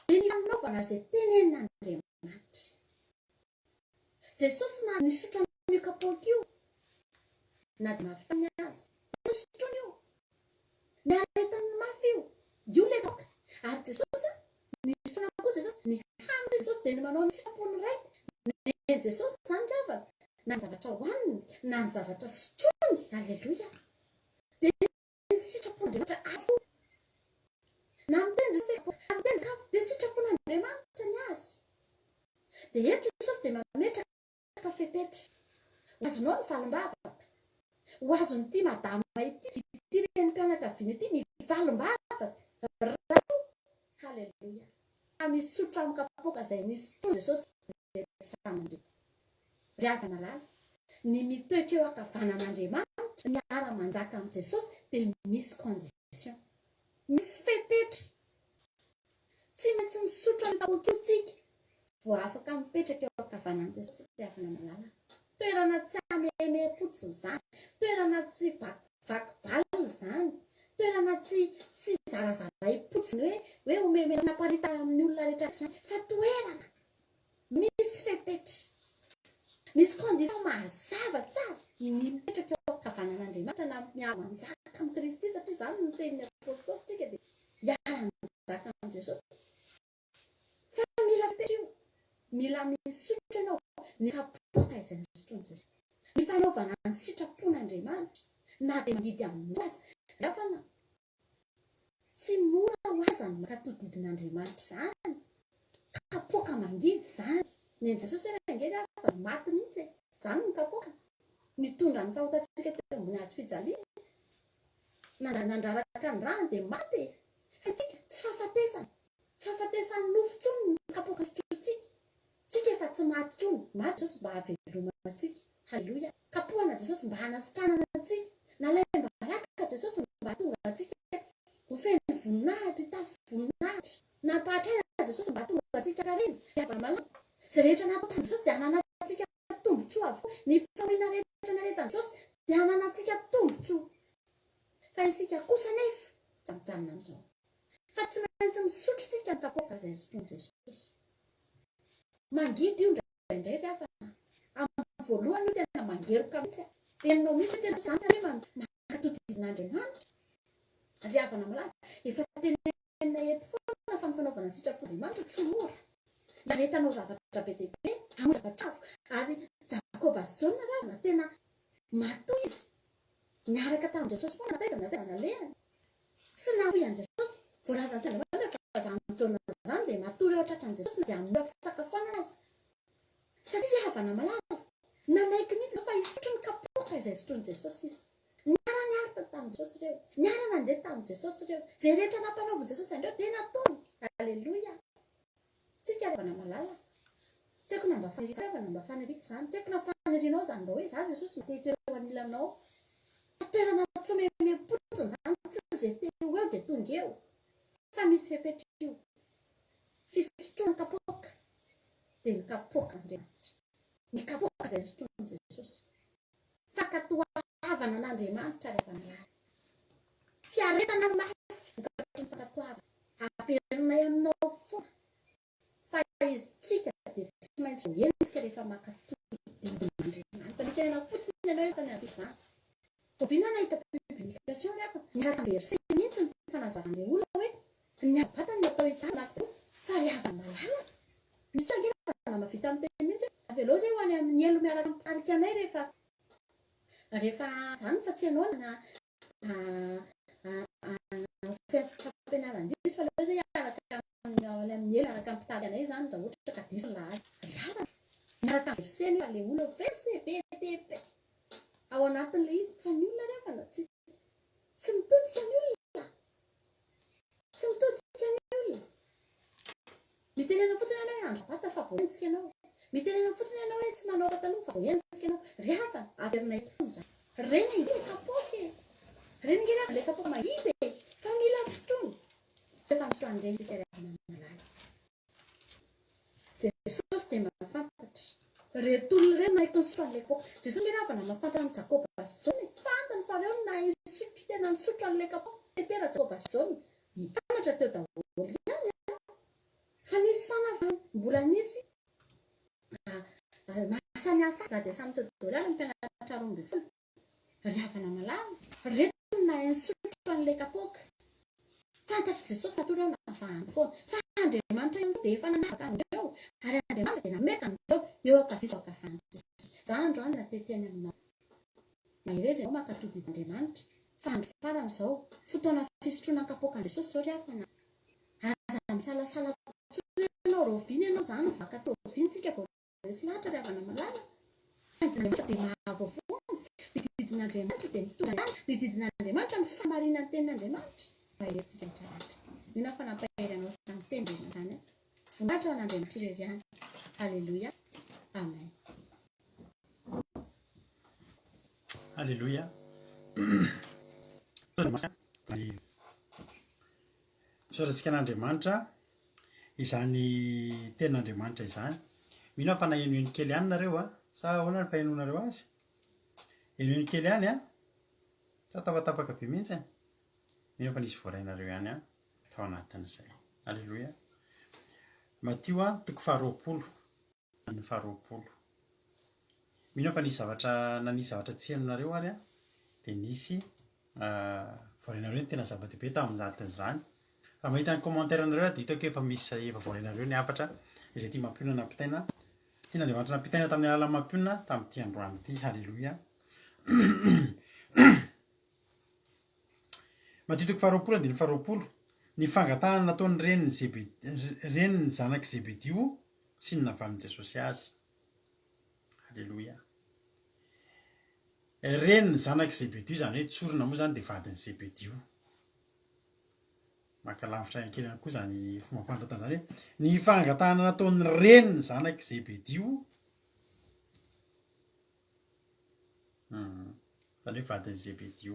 dia ny fanaovana izay tenenin'Andriamanitra. Jesosy na nisotro amin'io kapoka io na dia mafy azy. Ny sotrony io. Ny aretan'ny mafy io. Io le kapoka. Ary Jesosy ny sotrona koa Jesosy ny hanitra Jesosy dia ny manao ny sitrapony iray. Ny Jesosy zany ry havana na ny zavatra hohaniny na ny zavatra sotrony. Halleluja. Dia ny sitrapon'Andriamanitra avo. Na miteny Jesosy na miteny sakafo dia sitrapon'Andriamanitra ny azy. Dia eto Jesosy dia mametraka fepetra. Ho azonao ny valim-bavaka. Ho azony ity madama ity reny mpianakaviana ity ny valim-bavaka. Halleluja. Misotro amin'ny kapoka izay nisotro Jesosy rehetra. Ry havana lala. Ny mitoetra eo ankavanan'Andriamanitra miara-manjaka amin'ny Jesosy dia misy condition. Misy fepetra. Tsy maintsy misotro amin'ny kapoka io tsika vao afaka mipetraka eo ankavanan'i Jesosy ry havana malala. Toerana tsy ameme-potsiny zany. Toerana tsy vakibalina zany. Toerana tsy zarazara potsiny hoe omemena parita amin'ny olona rehetra zany. Fa toerana misy fepetra. Misy condition mazava tsara ny mipetraka eo ankavanan'Andriamanitra na miara-manjaka amin'ny Kristy satria zany no tenin'ny apôstôly tsika dia miara-manjaka amin'ny Jesosy. Fa mila fepetra io. Mila misotro ianao ny kapoka izay nisotroin'i Jesosy. Ny fanaovana ny sitrapon'Andriamanitra na dia mandidy amin'ny azy. Rafana tsy mora ho aza ny makatodidin'Andriamanitra zany. Kapoka mangidy zany. Ny Jesosy rengety avy maty mihitsy. Zany ny kapoka. Nitondra ny fahotantsika teo ambony hazo fijaliana. Nandraraka ny rano dia maty. Fa tsika tsy fahafatesana. Tsy fahafatesan'ny nofo intsony ny kapoka sotrointsika. Tsika efa tsy maty intsony. Maty Jesosy mba havelomana-tsika. Halleluja. Kapohana Jesosy mba hanasitranana antsika. Nalay mbaraka Jesosy mba tonga antsika ho feno voninahitra, hitafy voninahitra. Nampahatrana Jesosy mba tonga antsika karena. Havana malala. Izay rehetra nataon'i Jesosy dia hananantsika tombotsoa avokoa. Ny famoriana rehetra naretan'i Jesosy dia hananantsika tombotsoa. Fa isika kosa nefa tsy mijanona amin'izao. fa tsy maintsy misotro tsika ny kapoaka izay sotroiny Jesosy. Mangidy io indraindray rehefa amin'ny voalohany io tena mangeroka mihitsy. Enonao mihitsy tena izany hoe mahatodidin'Andriamanitra. Rihavana malala, efa tenenina eto foana fa ny fanaovana ny sitrapon'Andriamanitra tsy mora. Naretanao zavatra be dia be, amin'ny zavatra avo. Ary Jakoba sy Jona ravina tena matoa izy. Niaraka tamin'i Jesosy foana nataiza lehany. Tsy nahoy an'i Jesosy, voalaza ny Andriamanitra fa zany Jona zany dia matoa ireo tratran'i Jesosy dia mora fisakafoanana azy. Satria rihavana malala, nanaiky mihitsy fa hisotro ny kapoaka izay sotroin'i Jesosy izy. Niara-niaritra tamin'i Jesosy ireo, niara-nandeha tamin'i Jesosy ireo. Izay rehetra nampanaovin' Jesosy andreo dia nataony. Aleloia. Tsika rihavana malala. Tsy haiko na mba faniriko zany. Tsy haiko na fanirinao zany mba hoe za Jesosy no te-hitoerana anilanao. Toerana tsy meme-potsiny zany, tsy izay teo eo dia tonga eo. Fa misy fepetra io. Fisotroana kapoaka dia ny kapoaka Andriamanitra. Ny kapoaka izay sotroin'i Jesosy. Fankatoavana an'Andriamanitra rihavana malala. Fiaretana ny mafy vokatry ny fankatoavana. Averinay aminao foana. Fa izy tsika dia tsy maintsy ho entsika rehefa mankatodidin'Andriamanitra. Ny tenenao fotsiny ianao eto ny andrivana. Toviana nahita publication rehefa miaraka amin'ny verset mihitsy ny fanazavan'ilay olona hoe ny azobatany ny atao hitsara fa rihavana malala. Misy angena mahavita amin'ny teny mihitsy avelao zay ho any amin'ny elo miaraka mitarika anay rehefa zany fa tsy ianao na fampianaran-diso fa aleo zay araka amin'ny elo miaraka mipitaly anay zany da ohatra ka diso lahy. Rihavana miaraka amin'ny verset nefa ilay olona verset be dia be. Ao anatin'ilay izy fa ny olona rihavana tsy mitodika ny olona. Tsy mitodika ny olona. Mitenena fotsiny ianao hoe andro bata fa voentsika ianao. Mitenena fotsiny ianao hoe tsy manao pataloha fa voentsika ianao. Rihavana averinay eto foana zany. Reny ilay kapoaka e. Reny nge rihavana ilay kapoaka mangidy e. Fa mila sotroina. Efa misoan'ireny tsika rihavana malala. Jesosy dia mahafantatra. Reto olona ireny nahiko ny sotroan'ilay kapoaka. Jesosy nge rihavana mahafantatra ny Jakoba sy Jona. Fantany fa ireo na isotro tena nisotro an'ilay kapoaka. Tetera Jakoba sy Jona. Mitamatra teo daholo ihany. Fa nisy fanavana, mbola nisy mahasamy hafa za dia samy teo daholo ihany ny mpianatra roa amby folo. Rihavana malala. Reto na nisotro an'ilay kapoaka. Fantatry Jesosy atao ireo navahany foana. Fa Andriamanitra ihany dia efa nanavaka andreo. Ary Andriamanitra dia nameka andreo eo ankavizo ankavan'i Jesosy. Zany androany natetehany aminao. Mahereza ianao mankatodidin'Andriamanitra. Fa andro farany izao, fotoana fisotroana kapoakan'i Jesosy izao rihavana. Aza misalasala ianao roviana ianao zany vaka tovintsika vao resy lahatra rihavana malala. Andriamanitra dia mahavoavonjy. Ny didin'Andriamanitra dia mitondra ihany. Ny didin'Andriamanitra ny famarinan'ny tenin'Andriamanitra. Maheresika Andriamanitra. Io na fanampaheranao samy tendrena zany. Voninahitra ho an'Andriamanitra irery ihany. Halleluia. Amen. Alléluia. Soratsika an'Andriamanitra izany tenin'Andriamanitra izany. Mino fa nahenon kely ihany nareo sa ahoana ny fahenonareo azy? Henon kely ihany sa tapatapaka be mihitsy. Mino fa nisy voarainareo ihany tao anatin'izay. Alléluia. Matio toko faharoapolo. Ny faharoapolo. Mino fa nisy zavatra tsy henonareo ary dia nisy voarainareo ny tena zava-dehibe tamin'izany. Raha mahita ny commentaire nareo dia hitako efa misy efa voarainareo ny hafatra izay tia mampionana nampitaina. Tian'Andriamanitra nampitaina tamin'ny alalan'ny mampionana tamin'ity androany ity. Halleluia. Matio toko faharoapolo andiny faharoapolo. Ny fangatahana nataony reny ny zanaky Zebedio sy ny navalin'i Jesosy azy. Halleluia. Reny ny zanaky Zebedio zany hoe tsorona moa zany dia vadin'i Zebedio. Maka lavitra kely ihany koa zany fomba fandratana zany hoe ny fangatahana nataony reny ny zanaky Zebedio. Zany hoe vadin'i Zebedio.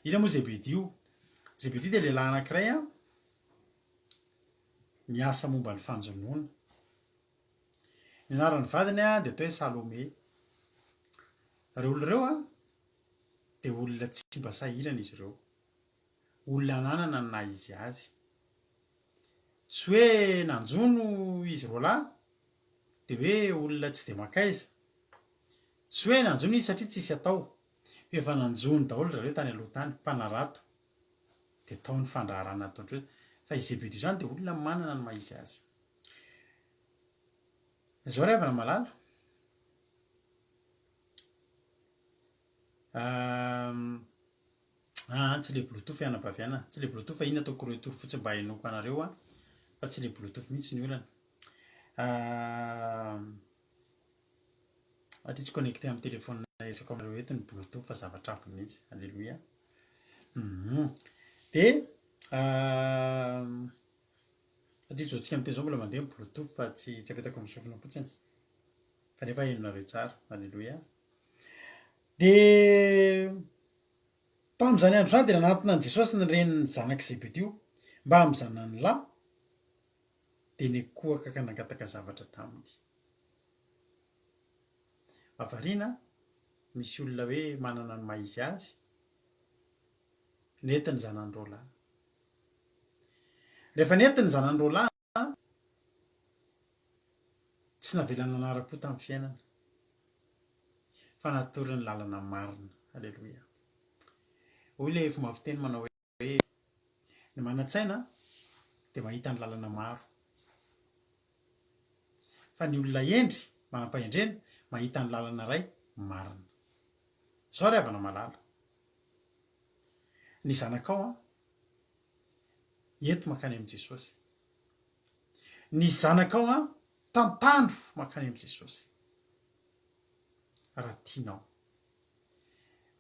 Iza moa Zebedio? Zebedio dia lehilahy anankiray miasa momba ny fanjonoana. Ny anaran'ny vadiny dia atao hoe Salome. Ireo olona ireo dia olona tsy mba sahirana izy ireo. Olona ananana ny naha izy azy. tsy hoe nanjono izy roalahy de hoe olona tsy de makaiza, tsy hoe nanjono izy satria tsisy atao, efa nanjono daholo zareo tany aloha tany mpanarato de tao ny fandraharana ataotra hoe fa izy Zebedio zany de olona manana ny maha izy azy. Zao ry havana malala, tsy le bluetooth ianam-paviana, tsy le bluetooth fa iny ataoko retour fotsiny mba hainoko anareo fa tsy le bluetooth mihitsy ny olana. Satria tsy connecté amin'ny téléphone erisako aminareo eto ny bluetooth fa zavatra hafa mihitsy. Alleloia. De satria zao tsika miteny zao mbola mandeha ny bluetooth fa tsy apetako amin'ny sofina fotsiny fa nefa hainonareo tsara. Alleloia. De tamin'izany andro zany de nanantona an' Jesosy ny reniny zanaky Zebedio mba hamizana ny lahy de nikoaka ka nangataka zavatra taminy. Avariana misy olona hoe manana ny maha izy azy nety ny zanany roalahy. Rehefa nety ny zanany roalahy tsy navela nanara-po tamin'ny fiainana fa natory ny lalana marina. Alleloia. Hoy le fomba fiteny manao hoe ny manan-tsaina de mahita ny lalana maro fa ny olona endry manam-pahendrena mahita ny lalana iray marina. Zao ry havana malala, ny zanakao eto mankany amin'i Jesosy, ny zanakao tantandro mankany amin'i Jesosy raha tianao.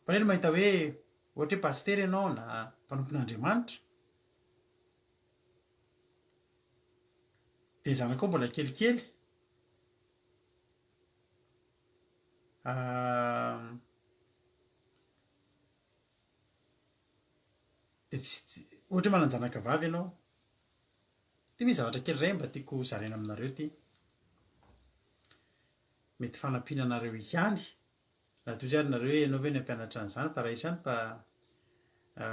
Mpaneno mahita hoe ohatra hoe paster ianao na mpanompon'Andriamanitra de zanakao mbola kelikely de tsy ohatra hoe manan-janaka vavy ianao de misy zavatra kely ray mba tiako zaraina aminareo ty, mety fanampinanareo ihany raha toy izany nareo hoe ianao ve ny ampianatra an'izany fa raha izany fa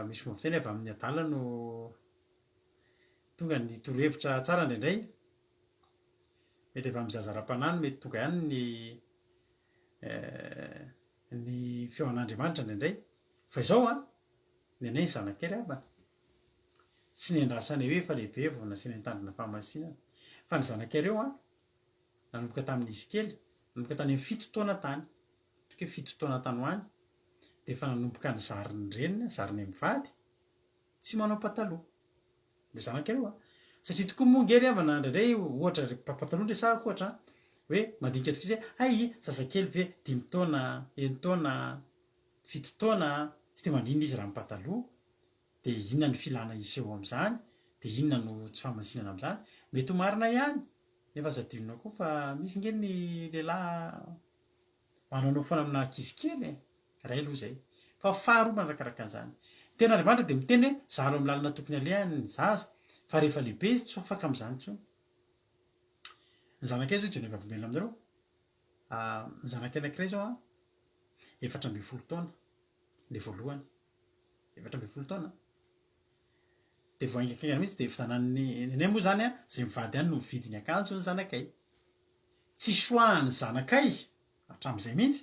misy fomba fiteny avy amin'ny adala no tonga ny torohevitra tsara indraindray, mety avy amin'ny zaza ara-panahy mety tonga ihany ny feo an'Andriamanitra indraindray fa izao ny anay ny zanakely abana tsy ny andrasany hoe fa lehibe vao nasiana nitandrina fahamasinana fa ny zanakareo nanomboka tamin'izy kely, nanomboka tany amin'ny 7 taona tany, hoe 7 taona tany ho any de efa nanomboka ny zariny reniny, zariny mivady tsy manao pataloha le zanakareo satria tokoa moa ngery havana indraindray ohatra pataloha resahako ohatra hoe mandinika tokoa izay ay zazakely ve 5 taona, 1 taona, 7 taona tsy de mandrina izy raha mipataloha de inona ny filana iseho amin'izany de inona no tsy fahamasinana amin'izany, mety ho marina ihany nefa aza adinonao koa fa misy nge ny lehilahy manao foana amina ankizy kely ray aloha zay fa faharoa manarakaraka an'izany. Tena Andriamanitra de miteny hoe zaro amin'ny lalana tokony alehany ny zaza fa rehefa lehibe izy tsy afaka amin'izany intsony. Ny zanakay zao Jehovah vomelina aminareo, ny zanakay anankiray zao 14 taona le voalohany, 14 taona de voaingakaingana mihitsy de fitanan'ny nenay moa zany zay mivady ihany no mividy ny akanjo ny zanakay, tsy soahany zanakay hatramin'izay mihitsy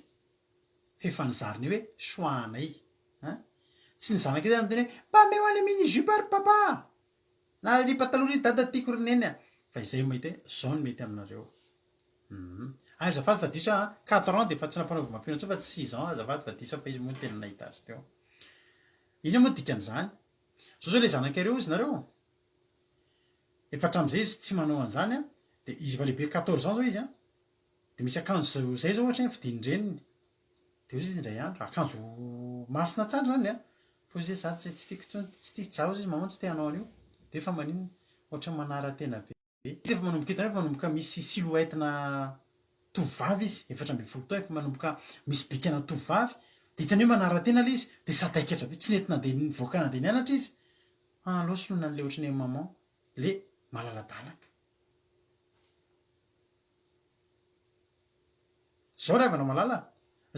fa efa nizariny hoe soahanay tsy ny zanakay zany miteny hoe mba meo any mini jupe ary papa na ny pataloha ry dada tiako ry neny fa izay mahita hoe zao no mety aminareo. Azafady fa diso 4 ans de efa tsy nampanaovy mampino fa tsy 6 ans azafady fa diso fa izy moa tena nahita azy teo. Iny moa dikan'izany zao le zanakareo izy nareo efa hatramin'izay izy tsy manao an'izany de izy efa lehibe 14 ans zao izy de misy akanjo zay zao ohatra hoe fidiny reniny de ozy izy indray andro akanjo masina tsara zany fa ozy za tsy tiako tsony, tsy tiako zaho izy mamono tsy te hanao an'io de efa maninona ohatra manara-tena be izy efa manomboka hitanao efa manomboka misy silhouette-na tovovavy izy 14 taona efa manomboka misy bikana tovovavy de hitany hoe manara-tena le izy de sadaikatra be tsy nety nandeha nivoaka nandeha nianatra izy losolona n'le ohatry ny maman le malaladalaka. Zao ry havana malala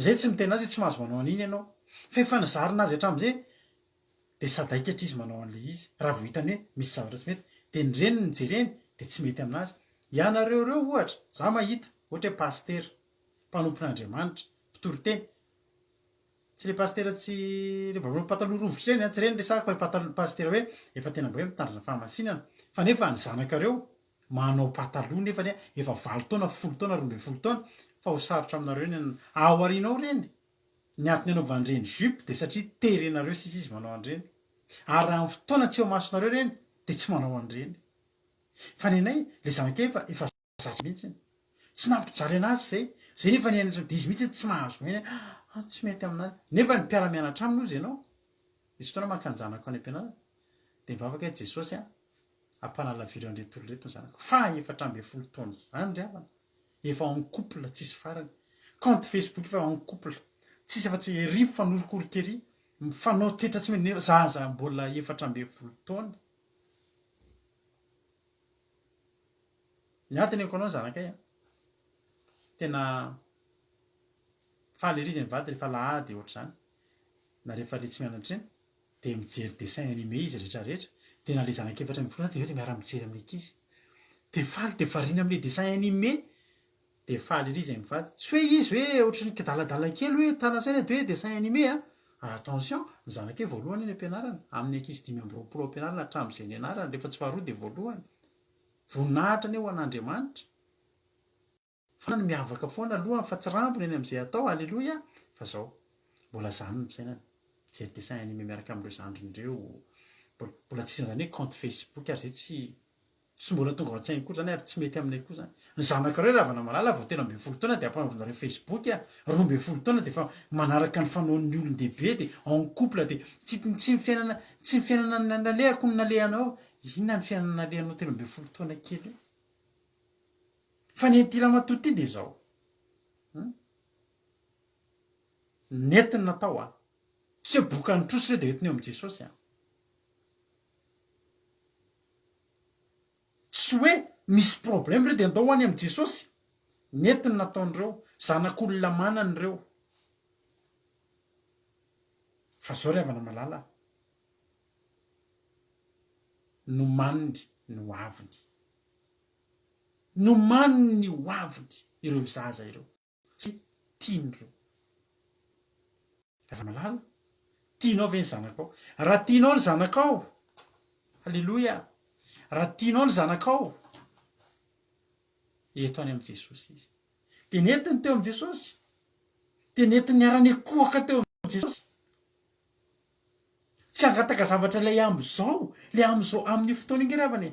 zay tsy mitena azy tsy mahazo manao an'iny ianao fa efa nizarina azy hatramin'izay de sadaikatra izy manao an'le izy raha vao hitany hoe misy zavatra tsy mety dia ny reniny jereny dia tsy mety aminazy. Ianareo reo ohatra za mahita ohatra hoe pastera mpanompon'Andriamanitra mpitoroteny tsy le pastera tsy le pataloha rovitra ireny tsy reny resaka fa pastera hoe efa tena mba hoe mitandrina fahamasinana fa nefa ny zanakareo manao pataloha nefa efa 20 taona 10 taona 12 taona fa ho sarotra aminareo ny ao aorianao reny ny antony anaovan'ireny jupe dia satria terenareo sisa izy manao an'ireny ary raha amin'ny fotoana tsy eo masonareo reny dia tsy manao an'ireny fa ny anay le zanak'efa efa zatra mihitsy tsy nampijaly anazy zay nefa ny ainatra dizy mihitsy tsy mahazo mena tsy mety aminazy nefa ny mpiara-mianatra aminy ozy ianao misy fotoana maka ny zanako any am-pianarana dia mivavaka Jesosy ampanalavireo an'reto olona reto ny zanako fa 14 taona zany ry havana efa en couple tsisy farany compte Facebook efa en couple tsisy afa-tsy rivo fanorokorokery mifanao toetra tsy mety zaza mbola 14 taona ny antony anao zanakay tena faly ery izy mivady rehefa lahady ohatr'izany na rehefa le tsy mianatra eny dia mijery dessin animé izy rehetrarehetra dia na le zanak'efatra ambin'ny folo dia miara-mijery amin'ny ankizy dia faly dia variana amin'le dessin animé dia faly ery izy mivady tsy hoe izy hoe ohatrany daladala kely hoe tarasaina dia hoe dessin animé attention ny zanakay voalohany eny am-pianarana amin'ny ankizy 5 am-pianarana hatramin'izay ny anarana rehefa tsy faharoa dia voalohany voninahitra ny eo an'Andriamanitra fa ny miavaka foana aloha fa tsy rambony eny amin'izay atao alleloia fa zao mbola zany ny fisainana jery dessin animé miaraka amin'ireo zandrin'ireo mbola tsisy zany hoe compte Facebook ary zay tsy mbola tonga ao an-tsainy koa zany ary tsy mety aminay koa zany ny zanakareo ravana malala vao 13 taona dia ampanavonareo Facebook 12 taona dia efa manaraka ny fanaon'ny olon-dehibe dia en couple dia tsy ny fiainana nalehako ny nalehanao inona ny fiainana nalehanao 13 taona kely fa ny ty ramatoa ty dia zao netiny natao sy hoe boka ny trosy reo dia entiny eo amin'i Jesosy tsy hoe misy problème reo dia andao hoany amin'i Jesosy netiny nataon'ireo zanak'olona manany ireo fa zao ry havana malala no maniny no aviny no maniny ho aviny ireo zaza ireo sy tian'ireo rehefa malala tianao ve ny zanakao raha tianao ny zanakao halleloia raha tianao ny zanakao eto any amin'i Jesosy izy dia netiny teo amin'i Jesosy dia netiny niara-ny kohaka teo amin'i Jesosy tsy hangataka zavatra ilay am'izao amin'ny fotoana ingiravany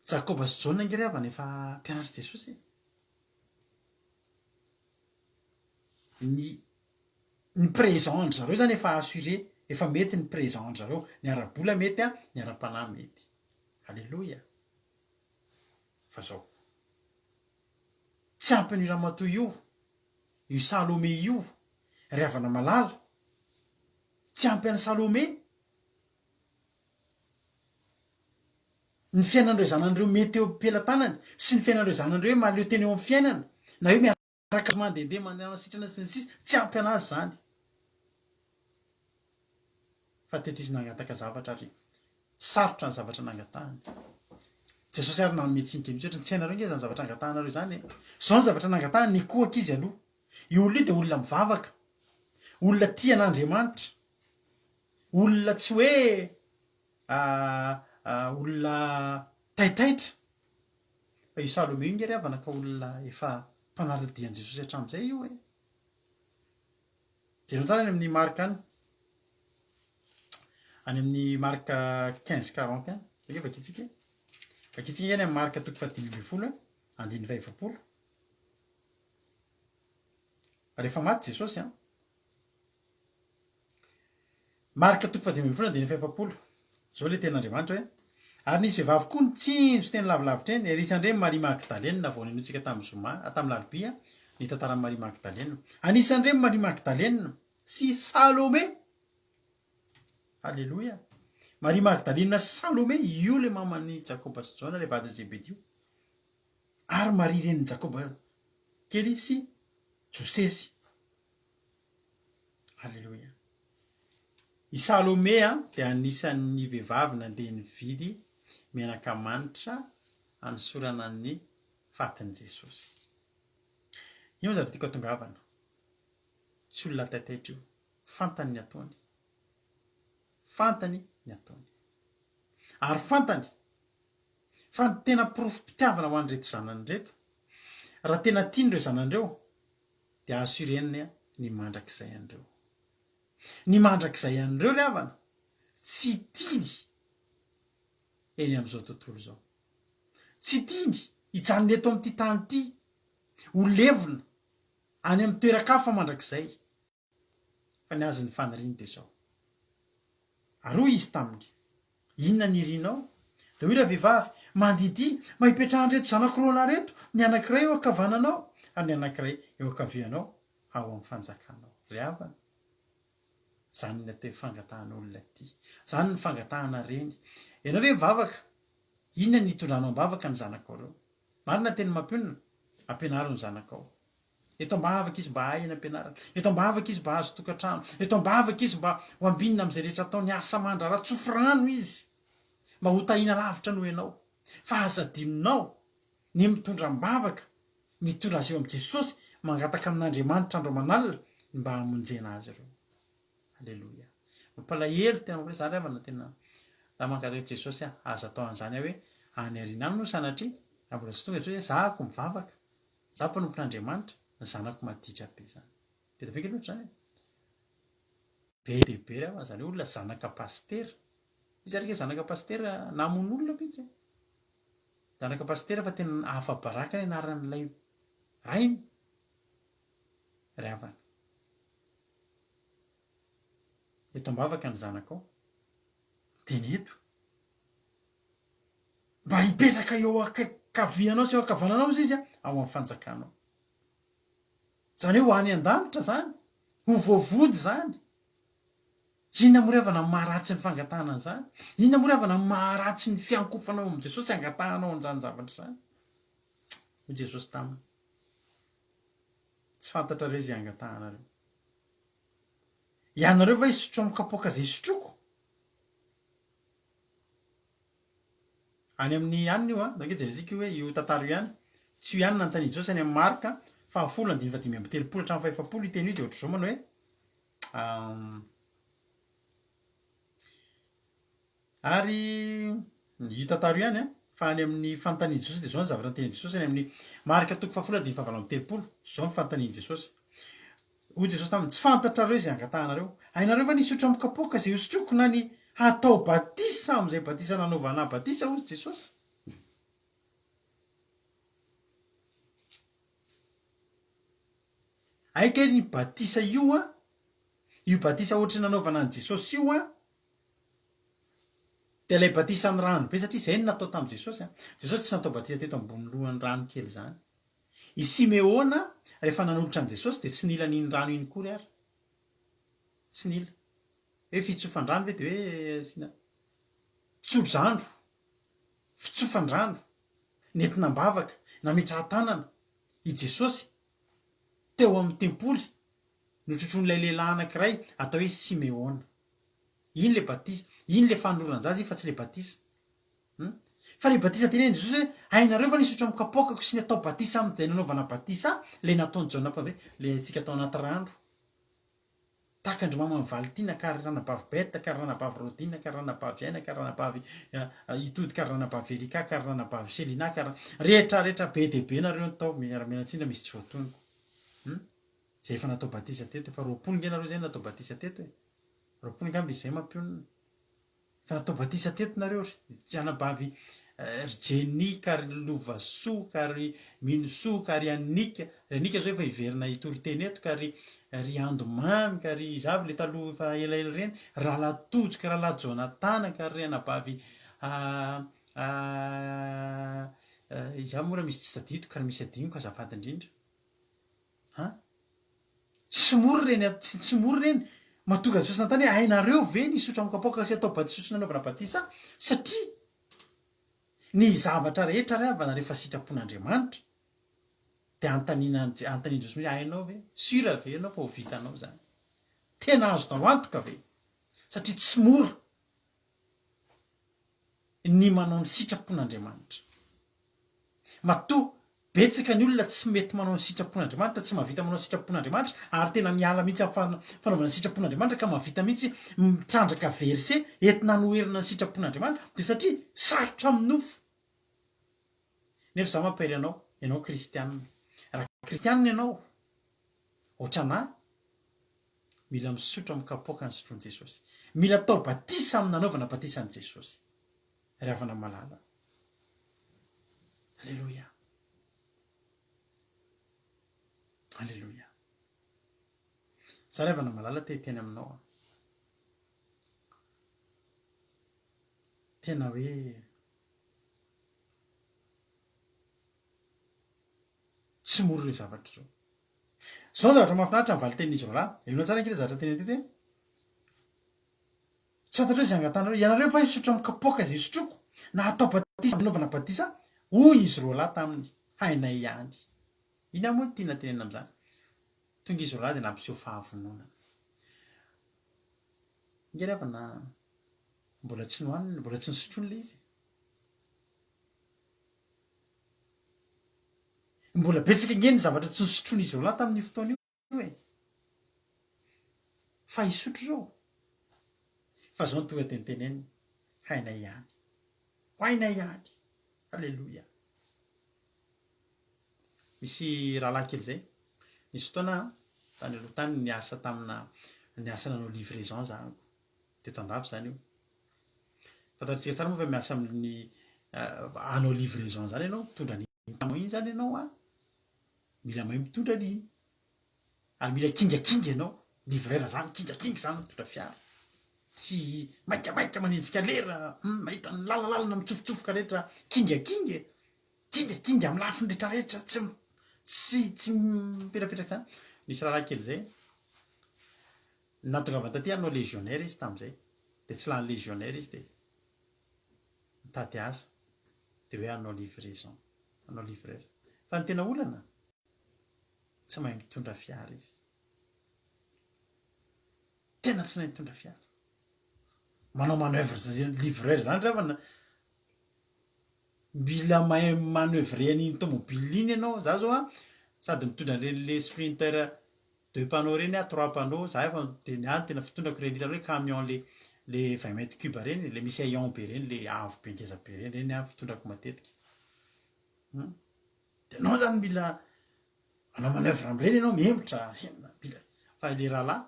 Jakoba sy Jaona ingiravany efa mpianatra Jesosy ny présent zareo zany efa assuré efa mety ny présent zareo ny ara-bola mety ny ara-panahy mety alleloia fa zao tsy ampy ny ramatoa io Salomé io ry havana malala tsy ampy any Salomé ny fiainan'ireo zanan'ireo mety eo am-pelantanany sy ny fiainan'ireo zanan'ireo hoe maleo teny eo amin'ny fiainana na hoe miaraka mandehandeha mandeha sitrana sy ny sisa tsy ampy anazy zany fa teto izy nangataka zavatra ary sarotra ny zavatra nangatahany Jesosy ary nanome tsinika mihitsy ohatra tsy hainareo nge zany zavatra nangatahanareo zany zao ny zavatra nangatahany ny kohaka izy aloha io olona io dia olona mivavaka olona tia an'Andriamanitra olona tsy hoe olona taitaitra fa io Salomé io nge ry havana ka olona efa mpanala-dian'i Jesosy hatramin'izay io jereo tsara any amin'ny marika any amin'ny marika 15:40 any vakitsika eny amin'ny marika 5:10 rehefa maty Jesosy marika 5:10 dia 50 zao le ten'Andriamanitra hoe ary nisy vehivavy koa nitsinjo teny lavilavitra eny anisan'ireny Maria Magdalena vao ninoantsika tamin'ny zoma tamin'ny larobia ny tantaran'i Maria Magdalena anisan'ireny Maria Magdalena sy Salomé halleloia Maria Magdalena sy Salomé io le maman'ny Jakoba sy Jaona le vadiny Zebedio ary Maria reniny Jakoba kely sy Josesy halleloia I Salome dia anisan'ny vehivavy nandeha nividy menaka manitra anosorana ny fatin' Jesosy. Io zany tiako atongavana. Tsy olona taitaitra io. Fantany ny ataony. Fantany ny ataony. Ary fantany fa ny tena porofom-pitiavana ho an'ireto zanany reto, raha tena tian'ireo zanan'ireo dia assurény ny mandrakizay an'ireo. Ny mandrakizay an'ireo ry havana tsy tiany eny amin'izao tontolo izao. Tsy tiany hijanona eto amin'ity tany ity, ho levona any amin'ny toeran-kafa mandrakizay. Fa ny azy ny faniriany dia izao. Ary hoy izy taminy, inona ny irianao? Dia hoy ilay vehivavy, mandidy mahipetrahan'ireto zanak'irona reto, ny anankiray eo ankavananao ary ny anankiray eo ankavianao ao amin'ny fanjakanao. Ry havana, zany ny atao fangatahana olona ity. Zany ny fangatahana reny. Ianao ve mivavaka? Inona ny hitondranao mivavaka ny zanakao reo? Marina teny mampionona, ampianaro ny zanakao. Eto ambavaka izy mba hay eny ampianarana. Eto ambavaka izy mba hazo tokantrano. Eto ambavaka izy mba ho ambinina amin'izay rehetra ataony asa mandrara tsofrano izy. Mba ho tahina lavitra noho ianao. Fa azadinonao ny mitondra mbavaka, mitondra azy eo amin'i Jesosy, mangataka amin'Andriamanitra andro aman'alina mba hamonjena azy ireo. Aleloia. Mampalahelo tena mampiray zany havana tena raha mangataka Jesosy aza atao an'izany hoe any ariana any no sanatria raha mbola tsy tonga Jesosy zahako mivavaka, zaho mpanompon'Andriamanitra, ny zanako maditra be zany. Be dia be ke loatra zany. Be dia be ry havana zany olona zanaka pastera. Izy arika zanaka pastera namon'olona mihitsy. Zanaka pastera fa tena afa-baraka ny anaran'ilay rainy. Ry havana. Eto ambavaka ny zanakao. Dia ny eto. Mba hipetraka eo ankavianao sy eo ankavananao izy ao amin'ny fanjakanao. Zany hoe ho any an-danitra zany. Ho voavody zany. Inona moa ry havana ny maharatsy ny fangatahana an'izany? Inona moa ry havana ny maharatsy ny fiankofanao amin'i Jesosy angatahanao an'izany zavatra izany? Hoy Jesosy taminy. Tsy fantatrareo izay angatahanareo. Ianareo va hisotro amin'ny kapoaka izay sotroako? Any amin'ny anina io da jerezika hoe io tantara io ihany. Tsy io ihany nanontaniana Jesosy any amin'ny Marka 10:5-telopolo hatramin'ny 7 io teny io dia ohatr'izao manao hoe ary io tantara io ihany fa any amin'ny fanontaniana Jesosy dia izao ny zavatra noteny Jesosy any amin'ny Marka 10:7-telopolo. Izao ny fanontaniana Jesosy. Hoy Jesosy taminy, tsy fantatrareo izay angatahanareo. Hainareo va nisotro amin'ny kapoaka izay hosotroako na ny hatao batisa amin'izay batisa nanaovana batisa hoy Jesosy? Aika ny batisa io batisa ohatry nanaovana an' Jesosy io dia ilay batisa ny rano be satria izay no natao tamin'i Jesosy. Jesosy tsy natao batisa teto ambony lohan'ny rano kely zany. I Simeona rehefa nanolotra an' Jesosy dia tsy nila n'iny rano iny kory ary. Tsy nila. Hoe fitsofan-drano ve dia hoe tso-drano, fitsofan-drano, nentina mbavaka, nametrahan-tanana i Jesosy teo amin'ny tempoly notrotroin'ilay lehilahy anankiray atao hoe Simeona. Iny le batisa, iny le fanoloran-jazy fa tsy le batisa. Fa le batisa tenen'i Jesosy hoe hainareo va nisotro amin'ny kapoakako sy ny atao batisa amin'izay nanaovana batisa le nataon'i Jaona Mpandresy, le antsika atao anaty rano. Tahaka Andrimamany Valitiana, kary ranabavy Beta, kary ranabavy Rodina, kary ranabavy Aina, kary ranabavy Itody, kary ranabavy Erika, kary ranabavy Selina, kary rehetra be dia be nareo natao miara-mianatsinda misy tsy voatonoko. Izay efa natao batisa teto, efa 20 nge nareo izay natao batisa teto e. 20 angamba izay mampionona. Fa natao batisa teto nareo tsy anabavy Jeny, kary Lovasoa, kary Minosoa, kary Anika. Anika zao efa hiverina Itoriteny eto, kary ry Andomamy, kary zavy le taloha efa elaela reny, Rahalatojoka, Rahalahy Jonatana, kary ry anabavy izaho mora misy tsy tadidiko kary misy adiniko azafady indrindra. Tsy mora reny mahatonga Jesosy nantany hoe hainareo ve nisotro amin'ny kapoaka sy atao batisa nanaovana batisa? Satria ny zavatra rehetra ry havana rehefa sitrapon'Andriamanitra dia antaniana Jesosy hoe hainao ve? Sira ve ianao fa ho vitanao zany? Tena azonao antoka ve? satria tsy mora ny manao ny sitrapon'Andriamanitra. Matoa betsaka ny olona tsy mety manao ny sitrapon'Andriamanitra, tsy mahavita manao ny sitrapon'Andriamanitra ary tena miala mihitsy amin'ny fanaovana sitrapon'Andriamanitra ka mahavita mihitsy mitsandraka verse entina noerina ny sitrapon'Andriamanitra dia satria sarotra amin'ny nofo. Nefa za mampairy ianao kristianina. Raha kristianina ianao, ohatranahy, mila misotro amin'ny kapoaka ny sotroan'i Jesosy. Mila atao batisa amin'ny nanaovana batisan'i Jesosy. Ry havana malala. Alleluia. Alleluia. Za ry havana malala teny aminao. Tena hoe tsy mora ireo zavatra ireo. Zao zavatra mahafinaritra ny valitenin'izy roalahy. Enao tsara ankiray zavatra teny teto hoe tsy fantatro hoe izay angatanareo, ianareo fa hisotro amin'ny kapoaka izay sotroko na atao batisa anaovana batisa hoy izy roalahy taminy, hainay ihany. Iny moa tiana tenena amin'izany. Tonga izy roalahy dia nampiseho fahavononana. Inge ry havana mbola tsy nohaniny, mbola tsy nisotroiny ilay izy. Mbola betsaka nge ny zavatra tsy nisotroiny izy roalahy tamin'ny fotoana io e. Fa hisotro zao. Fa zao no tonga teniteneny, hainay ihany. Hainay ihany. Alleluia. Misy rahalahy kely zay. Nisy fotoana tany aloha tany niasa nanao livraison zahako. Teto andafy zany io. Fantatsika tsara moa fa miasa amin'ny hanao livraison zany ianao, mitondra iny zany ianao a. Mila mahay mitondra an'iny. Ary mila kingakinga ianao. Livrera zany kingakinga zany mitondra fiara. Tsy maikamaika manenjika lera, mahita ny lalalana mitsofotsofoka rehetra, kingakinga. Kingakinga amin'ny lafiny rehetrarehetra, tsy miperapetraka zany. Nisy rahalahy kely zay. Natongava taty hanao légionnaire izy tamin'izay. Dia tsy lany légionnaire izy dia mitady asa. Dia hoe hanao livraison, hanao livreur. Fa ny tena olana, tsy mahay mitondra fiara izy. Tena tsy mahay mitondra fiara. Manao manœuvre livreur zany ravana. Mila mahay manœuvrer an'iny tomobile iny ianao. Za zao a, sady mitondra an'ireny sprinter 2 panneaux reny a 3 panneaux. Za efa tena fitondrako ireny hitanao hoe camion le 20 mètres cube reny, le misy aillon be reny, le avo be ngeza be reny, reny a fitondrako matetika. Dia anao zany mila manao manœuvre amin'ireny ianao mihemotra. Fa le rahalahy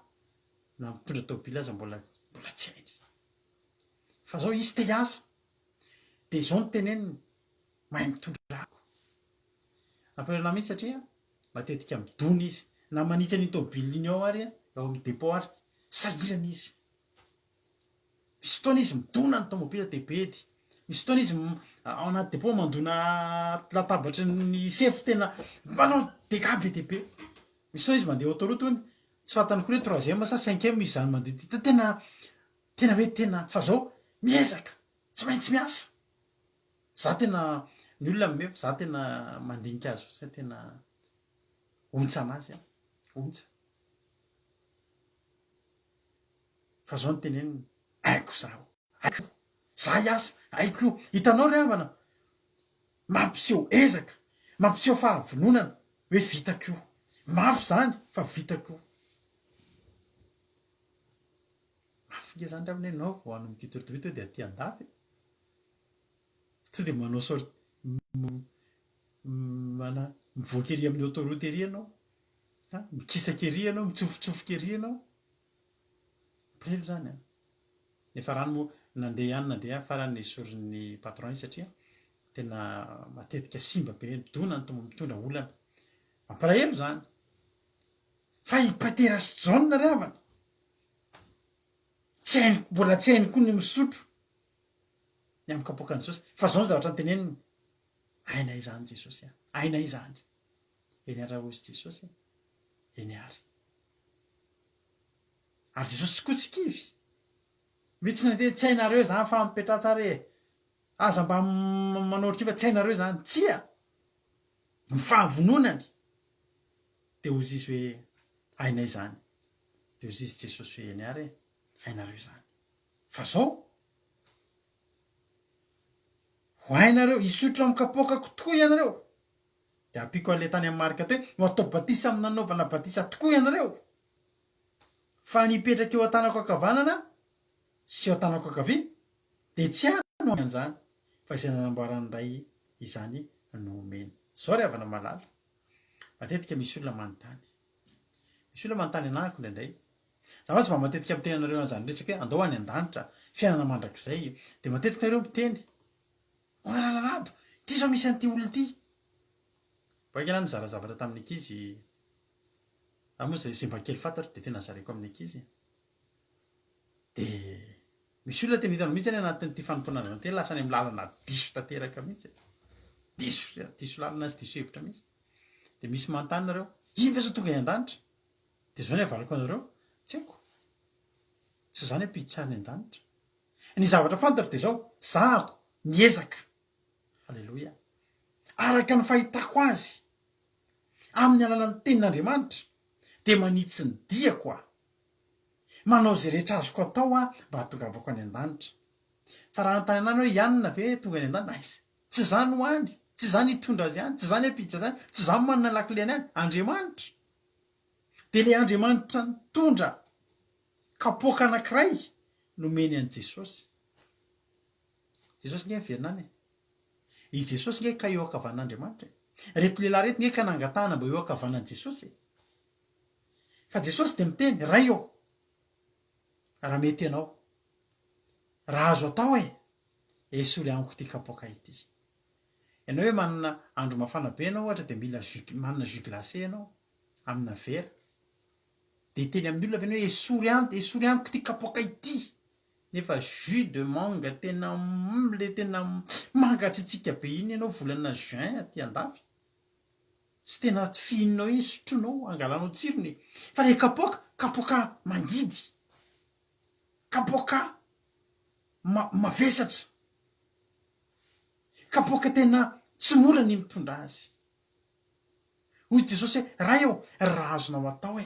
na mitondra tômôbila aza mbola tsy hainy. Fa zao izy te hiasa. Dia izao no teneniny, mahay mitondra ako. Ampelana mihitsy satria matetika midona izy. Na manitsy an'iny tômôbila iny ao ary, ao amin'ny dépôt ary, sahirana izy. Misy fotoana izy midona ny tômôbila dia bedy. Misy fotoana izy ao anaty dépôt mandona latabatra ny sefo tena manao dégâts be dia be. Misy fotoana izy mandeha autoroute hono, tsy fantany koa hoe 3e sa 5e izy zany mandeha. Tena hoe tena fa zao miezaka, tsy maintsy miasa. Za tena ny olona mimefa, za tena mandinika azy fa tena ontsa anazy aho. Ontsa. Fa zao no teneniny, haiko zaho, haiko. Za hiasa, haiko. Hitanao ry havana, mampiseho ezaka, mampiseho fahavononana hoe vitako io. Mafy zany fa vitako io. Mafy nge zany ravina ianao vao hanomboka itorytovita dia aty andafy. Tsy dia manao sorte mivoaka ery amin'ny autoroute ery ianao. Mikisaka ery ianao, mitsofotsofoka ery ianao. Prelo zany a. Nefa rano moa nandeha farany esorin'ny patron izy satria tena matetika simba be midona ny mitondra olana. Mampalahelo zany. Fa hipatera sy jaune ry havana. Mbola tsy hainy koa ny misotro ny amin'ny kapoakan'i Jesosy. Fa zao ny zavatra teneniny, hainay zany Jesosy a. Hainay zany. Eny ara hozy Jesosy, eny ary. Ary Jesosy tsy kotsikivy. Mihitsy tsy hainareo zany fa mipetraha tsara e. Aza mba manoritra fa tsy hainareo zany. Tsia. Ny fahavononany. Dia hozy izy hoe hainay zany. Dia hozy izy Jesosy hoe eny ary, hainareo zany. fa zao ho ainareo isotro amin'ny kapokako tokoa ianareo de ampiko an'le tany amin'ny marika to hoe no atao batisa amin'ny nanaovana batisa tokoa ianareo fa nipetraka eo an-tanako ankavanana sy eo an-tanako ankavia de tsy ano an'izany fa izay nanamboarany ray izany no omeny zao ry havana malala matetika misy olona manontany misy olona manontany anahako indraindray za fa tsy mba matetika miteny anareo an'izany resaka hoe andao any an-danitra fiainana mandrakizay de matetika nareo miteny onalalado ty zao misy an'ity olona ity vaika na nizara zavatra tamin'ny ankizy amoa zay mba kely fantatro de tena zareko amin'ny ankizy de misy olona tena hitano mihitsy any anatin'ity fanomponana tena lasa any amin'ny lalana diso tanteraka mihitsy diso lalana sy diso hevitra mihitsy de misy manontany nareo ino fa zao tonga an-danitra de zao ny avalako anareo tsy haiko tsy zany ampiditsahany an-danitra ny zavatra fantatro de zao zahako miezaka halleloia araka ny fahitako azy amin'ny alalan'ny tenin'Andriamanitra de manitsy ny diako aho manao zay rehetra azoko atao a mba hahatongavako any an-danitra fa raha antany anany hoe ianona ve tonga any an-danitra tsy zany ho any tsy zany hitondra azy any tsy zany hampiditra azy any tsy zany manana lakileny any Andriamanitra de le Andriamanitra nitondra kapoaka anankiray nomeny an' Jesosy Jesosy nge miverinany i Jesosy nge ka eo ankavan'Andriamanitra reto lehilahy reto nge ka nangatahana mba eo ankavanan'i Jesosy fa Jesosy de miteny ray eo raha mety ianao raha azo atao esory amiko ty kapoaka ity ianao hoe manana andro mafana be ianao ohatra de mila manana jus glacé ianao amina vera de teny amin'ny olona veny hoe esory amiko ty kapoaka ity nefa jus de mangue tena le tena mangatsitsika be iny ianao volana juin aty andafy tsy tena tsy fihinao iny sotronao angalanao tsirony fa le kapoaka mangidy kapoaka mavesatra kapoaka tena tsy mora ny mitondra azy hoy Jesosy hoe raha eo raha azonao atao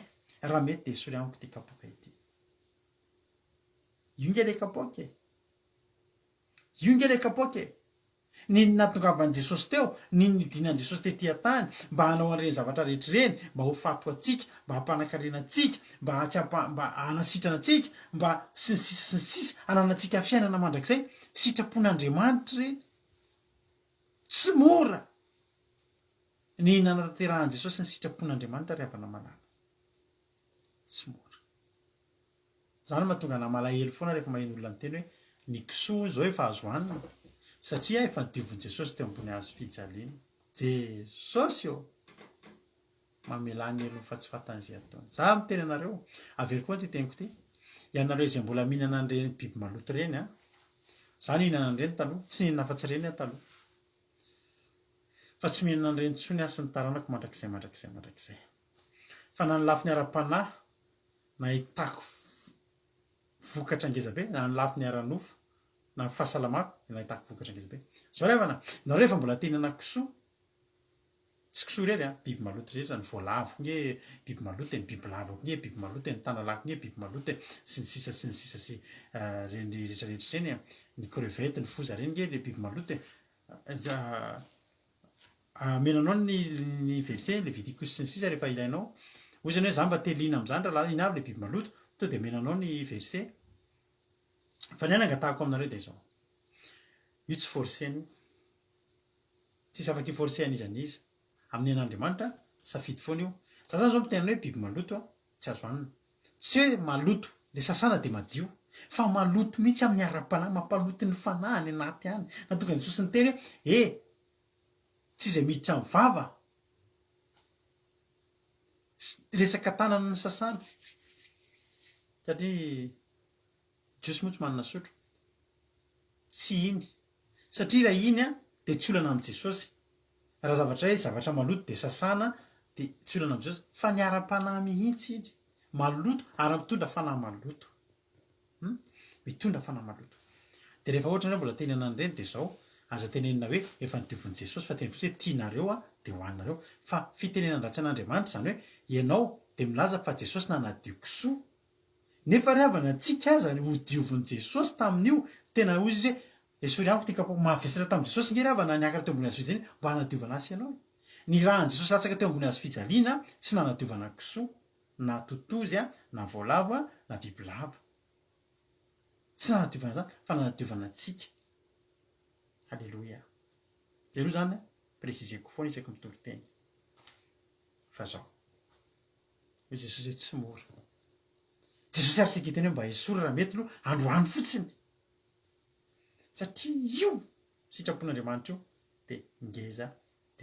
raha mety de esory amiko ty kapoaka ity io nge le kapoaka io nge le kapoaka ny natongavan'i Jesosy teo ny nidinan' Jesosy tetỳ an-tany mba hanao an'ireny zavatra rehetrareny mba ho fato atsika mba hampanankarena atsika mba hanasitrana atsika mba sy ny sisa hananatsika fiainana mandrakizay sitrapon'Andriamanitra reny tsy mora ny nanatanterahan' Jesosy ny sitrapon'Andriamanitra ry havana malala tsy mora zany mahatonga na malahelo foana rehefa maheno olona miteny hoe ny kisoa zao efa azo hanina satria efa nidivon'i Jesosy teo ambony hazo fijaliana Jesosy eo mamelany elo fa tsy fatan'izay ataony za miteny anareo averiko koa ty teniko ty ianareo izay mbola mihinana an'ireny biby maloto reny za nihinana an'ireny taloha tsy nihinana fa tsy reny taloha fa tsy mihinana an'ireny tsony aho sy ny taranako mandrakizay fa na ny lafiny ara-panahy nahitako vokatra ngezabe na ny lafiny ara-nofo na ny fahasalamako nahitako vokatra ngezabe zao revana nareo efa mbola tenana kisoa tsy kisoa rery biby maloto rehetra ny voalavo nge biby maloto ny biby lavako nge biby maloto ny tanalako nge biby maloto sy ny sisa sy reny rehetrarehetra reny ny crevette ny foza reny nge le biby maloto amenanao ny verset Leviticus sy ny sisa rehefa ilainao hoy zany hoe za mba telina am'zany raha iny avy le biby maloto to de amenanao ny verset fa ny nangatahako aminareo de zao io tsy forceny tsisy afaky forcé an'iza n'iza amin'ny an'Andriamanitra safidy foana io za zany zao miteny hoe biby maloto tsy azo hanina tsy hoe maloto le sasana de madio fa maloto mihitsy amin'ny ara-panahy mampaloto ny fanahy any anaty any natonga ny Jesosy ny teny hoe tsy izay miditra amin'ny vava resaka tanana ny sasana satria Jesosy moa tsy manana sotro tsy iny satria raha iny de tsy olana amin'i Jesosy raha zavatra hoe zavatra maloto de sasana de tsy olana amin'i Jesosy fa ny ara-panahy mihitsy iny maloto ary mitondra fanahy maloto mitondra fanahy maloto de rehefa ohatra ndray mbola teny anan'ireny de zao aza tenenina hoe efa nidivon'i Jesosy fa teny fotsiny hoe tianareo de hoaninareo fa fitenenana ratsy an'Andriamanitra zany hoe ianao de milaza fa Jesosy nanadio kisoa nefa riavana antsika aza ho diovin' Jesosy tamin'io tena ozy izy hoe esory amiko tika mahafesatra tamin' Jesosy nge riavana niakatra teo ambony hazo fijaliana mba hanadiovana asy ianao ny rahan' Jesosy latsaka teo ambony hazo fijaliana sy nanadiovana kisoa na totozy na voalavo na bibilava tsy nanadiovana zany fa nanadiovana antsika. Halleloia. Zay aloha zany prezizeko foana isaky mitory teny fa zao hoe Jesosy hoe tsy mora. Jesosy ary sika teny hoe mba esory raha mety aloha androany fotsiny satria io sitrapon'Andriamanitra io de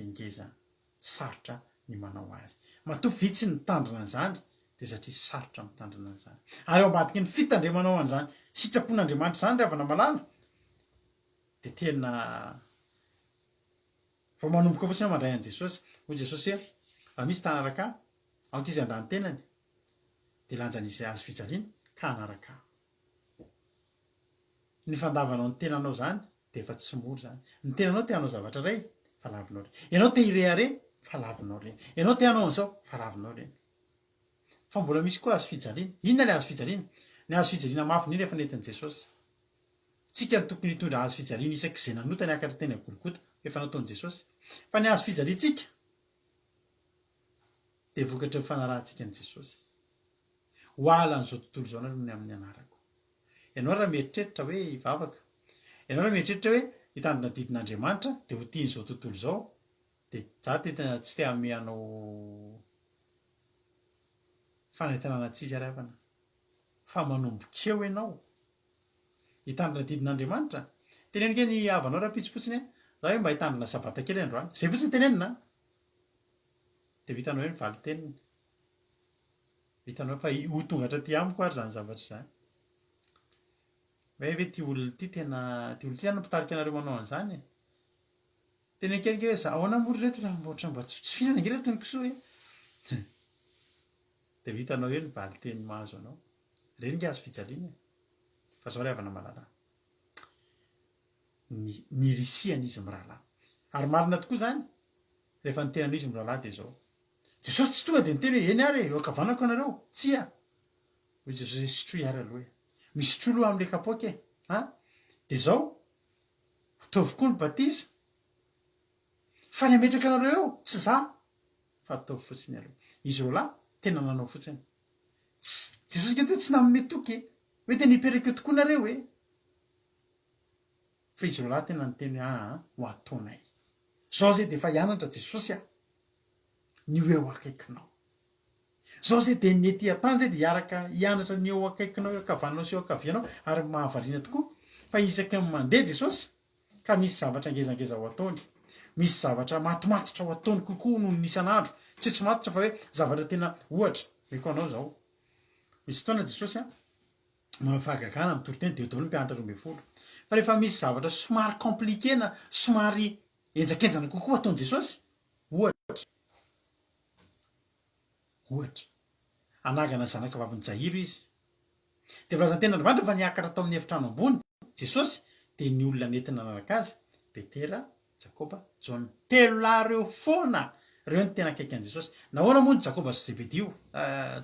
ngeza sarotra ny manao azy. Matoa vitsy ny mitandrina an'izany de satria sarotra mitandrina an'izany ary eo ambadiky ny fitandremanao an'izany sitrapon'Andriamanitra zany ravana malala de tena vao manomboka fotsiny mandray an' Jesosy hoy Jesosy hoe raha misy tanaraka ankizy andany tenany de lanjan'izy azo fijaliana ka anaraka ny fandavanao ny tenanao zany de efa tsy mora zany. Ny tenanao te hanao zavatra ray fa lavinao reny, ianao te hirehare fa lavinao reny, ianao te hanao an'izao fa lavinao reny fa mbola misy koa azo fijaliana. Inona le azo fijaliana? Ny azo fijaliana mafy indrindra efa nentin'i Jesosy. Tsika tokony hitondra azo fijaliana isak'izay nanota niakatra teny Golgota efa nataon'i Jesosy fa ny azo fijaliantsika de vokatra ny fanarahantsika an' Jesosy. Hoala an'izao tontolo izao nareo ny amin'ny anarako. Ianao raha mieritreritra hoe hivavaka, ianao raha mieritreritra hoe hitandrina didin'Andriamanitra de ho tian'izao tontolo izao de za tena tsy te hame anao fanentanana tsy izy ary avana fa manombokeo ianao hitandrina didin'Andriamanitra. Tenenike ny havanao raha pitsy fotsiny za hoe mba hitandrina sabata kely androany, zay fotsiny tenenina de vitanao hoe mivaly teniny, vitanao fa ho tonga hatraty amiko ary zany zavatra zany. Hoe ty olona ty tena ty olona ty zany nampitarika anareo manao an'izany tena keliko hoe za ahoana mory reto raha ohatra mba tsy fihinana nge reto ny kisoa de vitanao hoe nivaly teny mahazo anao reny nge azo fijaliana fa zao ry havana malala ny risiana izy mirahalahy ary marina tokoa zany rehefa ny tenan'izy mirahalahy de zao Jesosy tsy tonga de niteny hoe eny ary eo ankavanako anareo tsia hoy Jesosy hoe sotroy ary aloha misy trolo am'le kapoaka de zao ataovy koa ny batisa fa ny ametraka anareo eo tsy za fa ataovy fotsiny aloha. Izy roa lahy tena nanao fotsiny Jesosy keto hoe tsy nanome toky hoe tena hipetraka eo tokoa nareo fa izy roa lahy tena niteny ho ataonay zao zay de efa hianatra Jesosy ny eo akaikinao. Zao zay de ny ety an-tany zay de hiaraka hianatra ny eo akaikinao, eo ankavanao sy eo ankavianao ary mahavariana tokoa fa isaky ny mandeha Jesosy ka misy zavatra ngezangeza ho ataony, misy zavatra matomatotra ho ataony kokoa noho ny isan'andro, tsy matotra fa hoe zavatra tena ohatra hoe koa anao zao. Misy fotoana Jesosy manao fahagagana mitory teny de daholo mpianatra 12 fa rehefa misy zavatra somary compliqué na somary enjakenjana kokoa ataony Jesosy ohatra anagana zanaka vaviny Jairo izy de volazany ten'Andriamanitra fa niakatra tao amin'ny efitrano ambony Jesosy de ny olona nentina nanaraka azy Petera, Jakoba, Jona, 3 lahy reo foana reo ny tena akaiky an' Jesosy. Nahoana moa ny Jakoba sy Zebedio,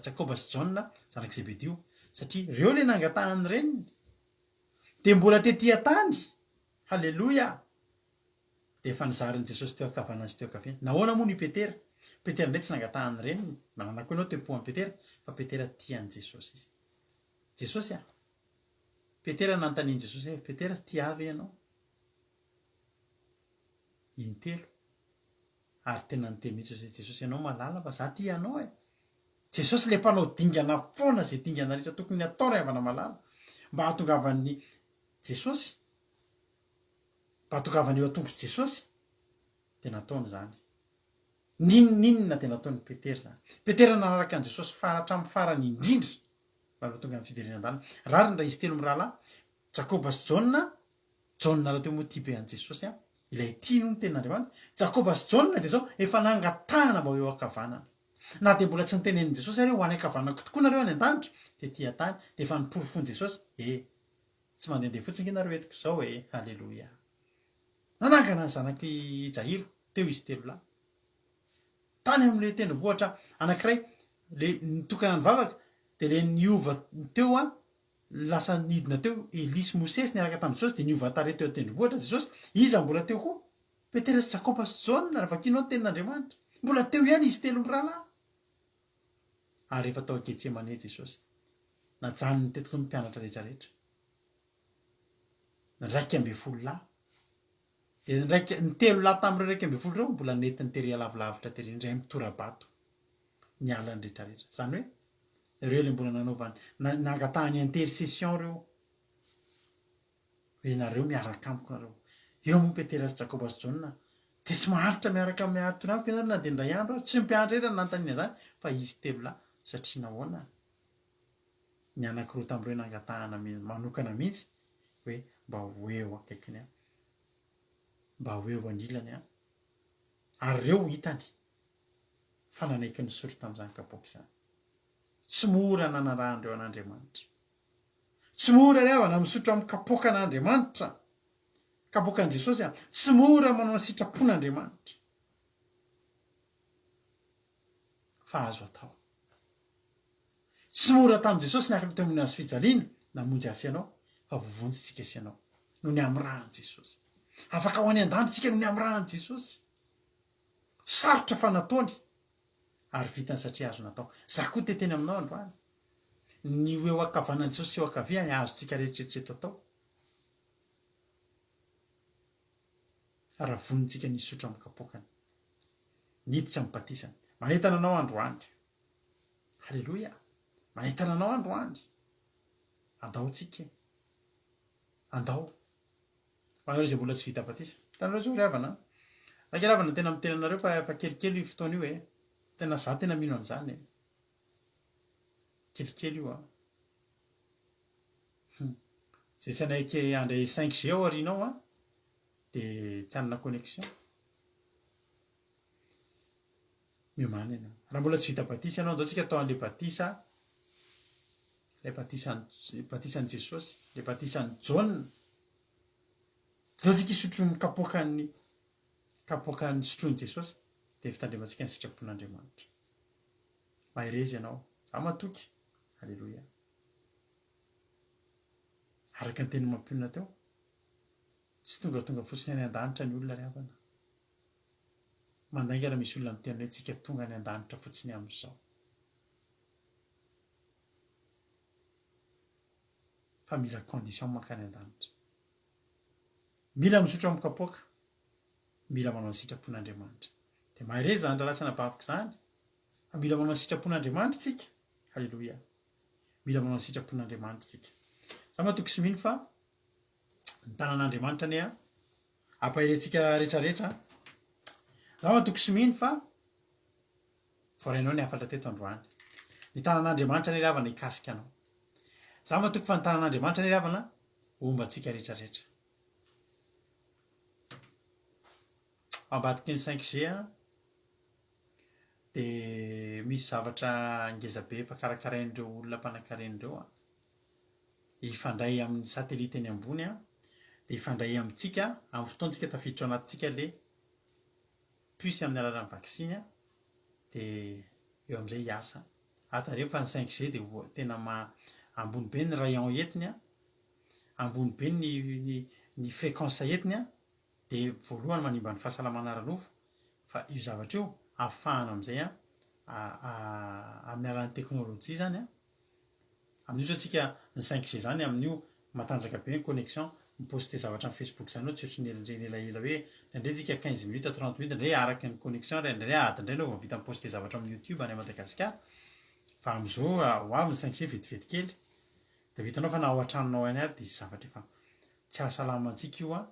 Jakoba sy Jona zanaky Zebedio satria reo le nangatahany reniny de mbola tetỳ tany. Halleloia. De efa nizarin'i Jesosy teo ankavanany sy teo ankaviany. Nahoana moa ny Petera? Petera ndray tsy nangatahany reniny, manana koa ianao tempo amin'ny Petera fa Petera tian'i Jesosy izy. Jesosy Petera nanontaniany Jesosy hoe Petera tia avy ianao? Intelo ary tena niteny Jesosy ianao malala fa za tia anao Jesosy le mpanao dingana foana zay dingana rehetra tokony atao ry havana malala mba hahatongavan'ny Jesosy, mba hahatongavan'ny eo an-tongotry Jesosy de nataony zany. Ninona de nataony Petera zany. Petera nanaraka an' Jesosy hatramin'ny farany indrindra mba tonga amin'ny fiverinan-dalana. Rariny raha izy telo mirahalahy, Jakoba sy Jona, Jona raha teo moa tia be an' Jesosy ilay tia noho ny tenin'Andriamanitra. Jakoba sy Jona de zao efa nangatahana mba eo ankavanana. Na de mbola tsy nitenenin' Jesosy ary ho any ankavanako tokoa nareo any an-danitra de tia tany de efa niporofony Jesosy tsy mandehandeha fotsiny nareo etiko zao halleloia. Nanangana ny zanaky Jairo teo izy telo lahy tany amin'le tendrombohitra anankiray le nitokana ny vavaka dia le niova teo a lasa nidina teo Elisy Mosesy niaraka tamin'i Jesosy dia niova tare teo tendrombohitra Jesosy iza mbola teo koa Petera sy Jakoba sy Jaona raha vakianao ny tenin'Andriamanitra mbola teo ihany izy telo mirahalahy ary rehefa tao Getsemane Jesosy najanony teto ny mpianatra rehetrarehetra ndraiky amby folo lahy dia ndraiky ny telo lahy tamin'ireo raiky amby folo ireo mbola netiny tery alavilavitra tery indray mitora-bato niala ny rehetrarehetra zany hoe ireo le mbola nanaovany nangatahany intercession reo hoe nareo miaraka amiko nareo eo moa Petera sy Jakoba sy Jaona dia tsy maharitra miaraka miaritra na mpianarana dia indray andro ary tsy mpianatra rehetra nanontaniana zany fa izy telo lahy satria nahoana ny anankiroa tamin'ireo nangatahana manokana mihitsy hoe mba ho eo akaikiny aho mba ho eo anilany aho ary ireo hitany fa nanaiky ny soro tamin'izany kapoaka izany tsy mora nanarahindreo an'Andriamanitra tsy mora ry havana misotro amin'ny kapoaka an'Andriamanitra kapoakan' Jesosy a tsy mora manao sitrapon'Andriamanitra fa azo atao tsy mora tamin'i Jesosy niakatra teo amin'ny hazo fijaliana namonjy asianao fa vovonjytsika asianao no ny amin'ny rahan'i Jesosy afaka ho any an-danitra no ny amin'ny rahan'i Jesosy sarotra fa nataony ary vitany satria azo natao za koa teteny aminao androany ny eo akavanan'i Jesosy sy eo akaviany azontsika rehetrarehetra atao raha vonintsika nisotro amin'ny kapoakany niditra amin'ny batisany manentana anao androany halleloia manentana anao androany andaotsika andao hoanareo izay mbola tsy vita batisa hitanareo zao ry havana raky ry havana tena miteny anareo fa efa kelikely io fotoana io e tena za tena mino an'izany kelikely io a zay tsy anaiky andray 5G ao arinao a dia tsy hanana connexion miomany ianao raha mbola tsy vita batisa ianao andaotsika atao an'le batisa le batisan'i Jesosy le batisan'i Jaona ataotsika hisotro ny kapoakan'ny sotroin'i Jesosy dia fitandrematsika ny sitrapon'Andriamanitra maherezy ianao za matoky halleloia araka ny teny mampionona teo tsy tonga fotsiny any an-danitra ny olona ry havana mandainga raha misy olona miteny hoe tsika tonga any an-danitra fotsiny amin'izao fa mila condition mankany an-danitra mila misotro amin'ny kapoaka mila manao ny sitrapon'Andriamanitra dia maherezy zany raha latsana bavaka zany fa mila manao ny sitrapon'Andriamanitra tsika halleloia mila manao ny sitrapon'Andriamanitra tsika za matoky sy mino fa ny tanan'Andriamanitra anie a ampahirentsika rehetrarehetra za matoky sy mino fa voarainao ny hafatra teto androany ny tanan'Andriamanitra anie ry havana hikasika anao za matoky fa ny tanan'Andriamanitra anie ry havana ombantsika rehetrarehetra ambadiky ny 5G a dia misy zavatra ngezabe efa karakarain'ireo olona mpanankaren'ireo a hifandray amin'ny satelita eny ambony a dia hifandray amintsika amin'ny fotoantsika tafiditra ao anatintsika le puce amin'ny alalan'ny vaksiny a dia eo amin'izay hiasa atareo fa ny 5G dia tena ambony be ny rayon entiny a ambony be ny fréquence entiny a dia voalohany manimba ny fahasalamana ara-nofo fa io zavatra io ahafahana amin'izay amin'ny alalan'ny teknôlôjia zany a amin'io zao tsika ny 5G zany amin'io matanjaka be ny connexion miposte zavatra amin'ny Facebook zany hoe tsy ohatry ny elaela hoe indray tsika 15 minutes 30 minutes indray araky ny connexion indray adiny indray no vao vita miposte zavatra amin'ny YouTube any Madagasikara fa amin'izao ho avy ny 5G vetivety kely dia vitanao fa na ao an-tranonao any ary dia izy zavatra efa tsy ahasalamantsika io a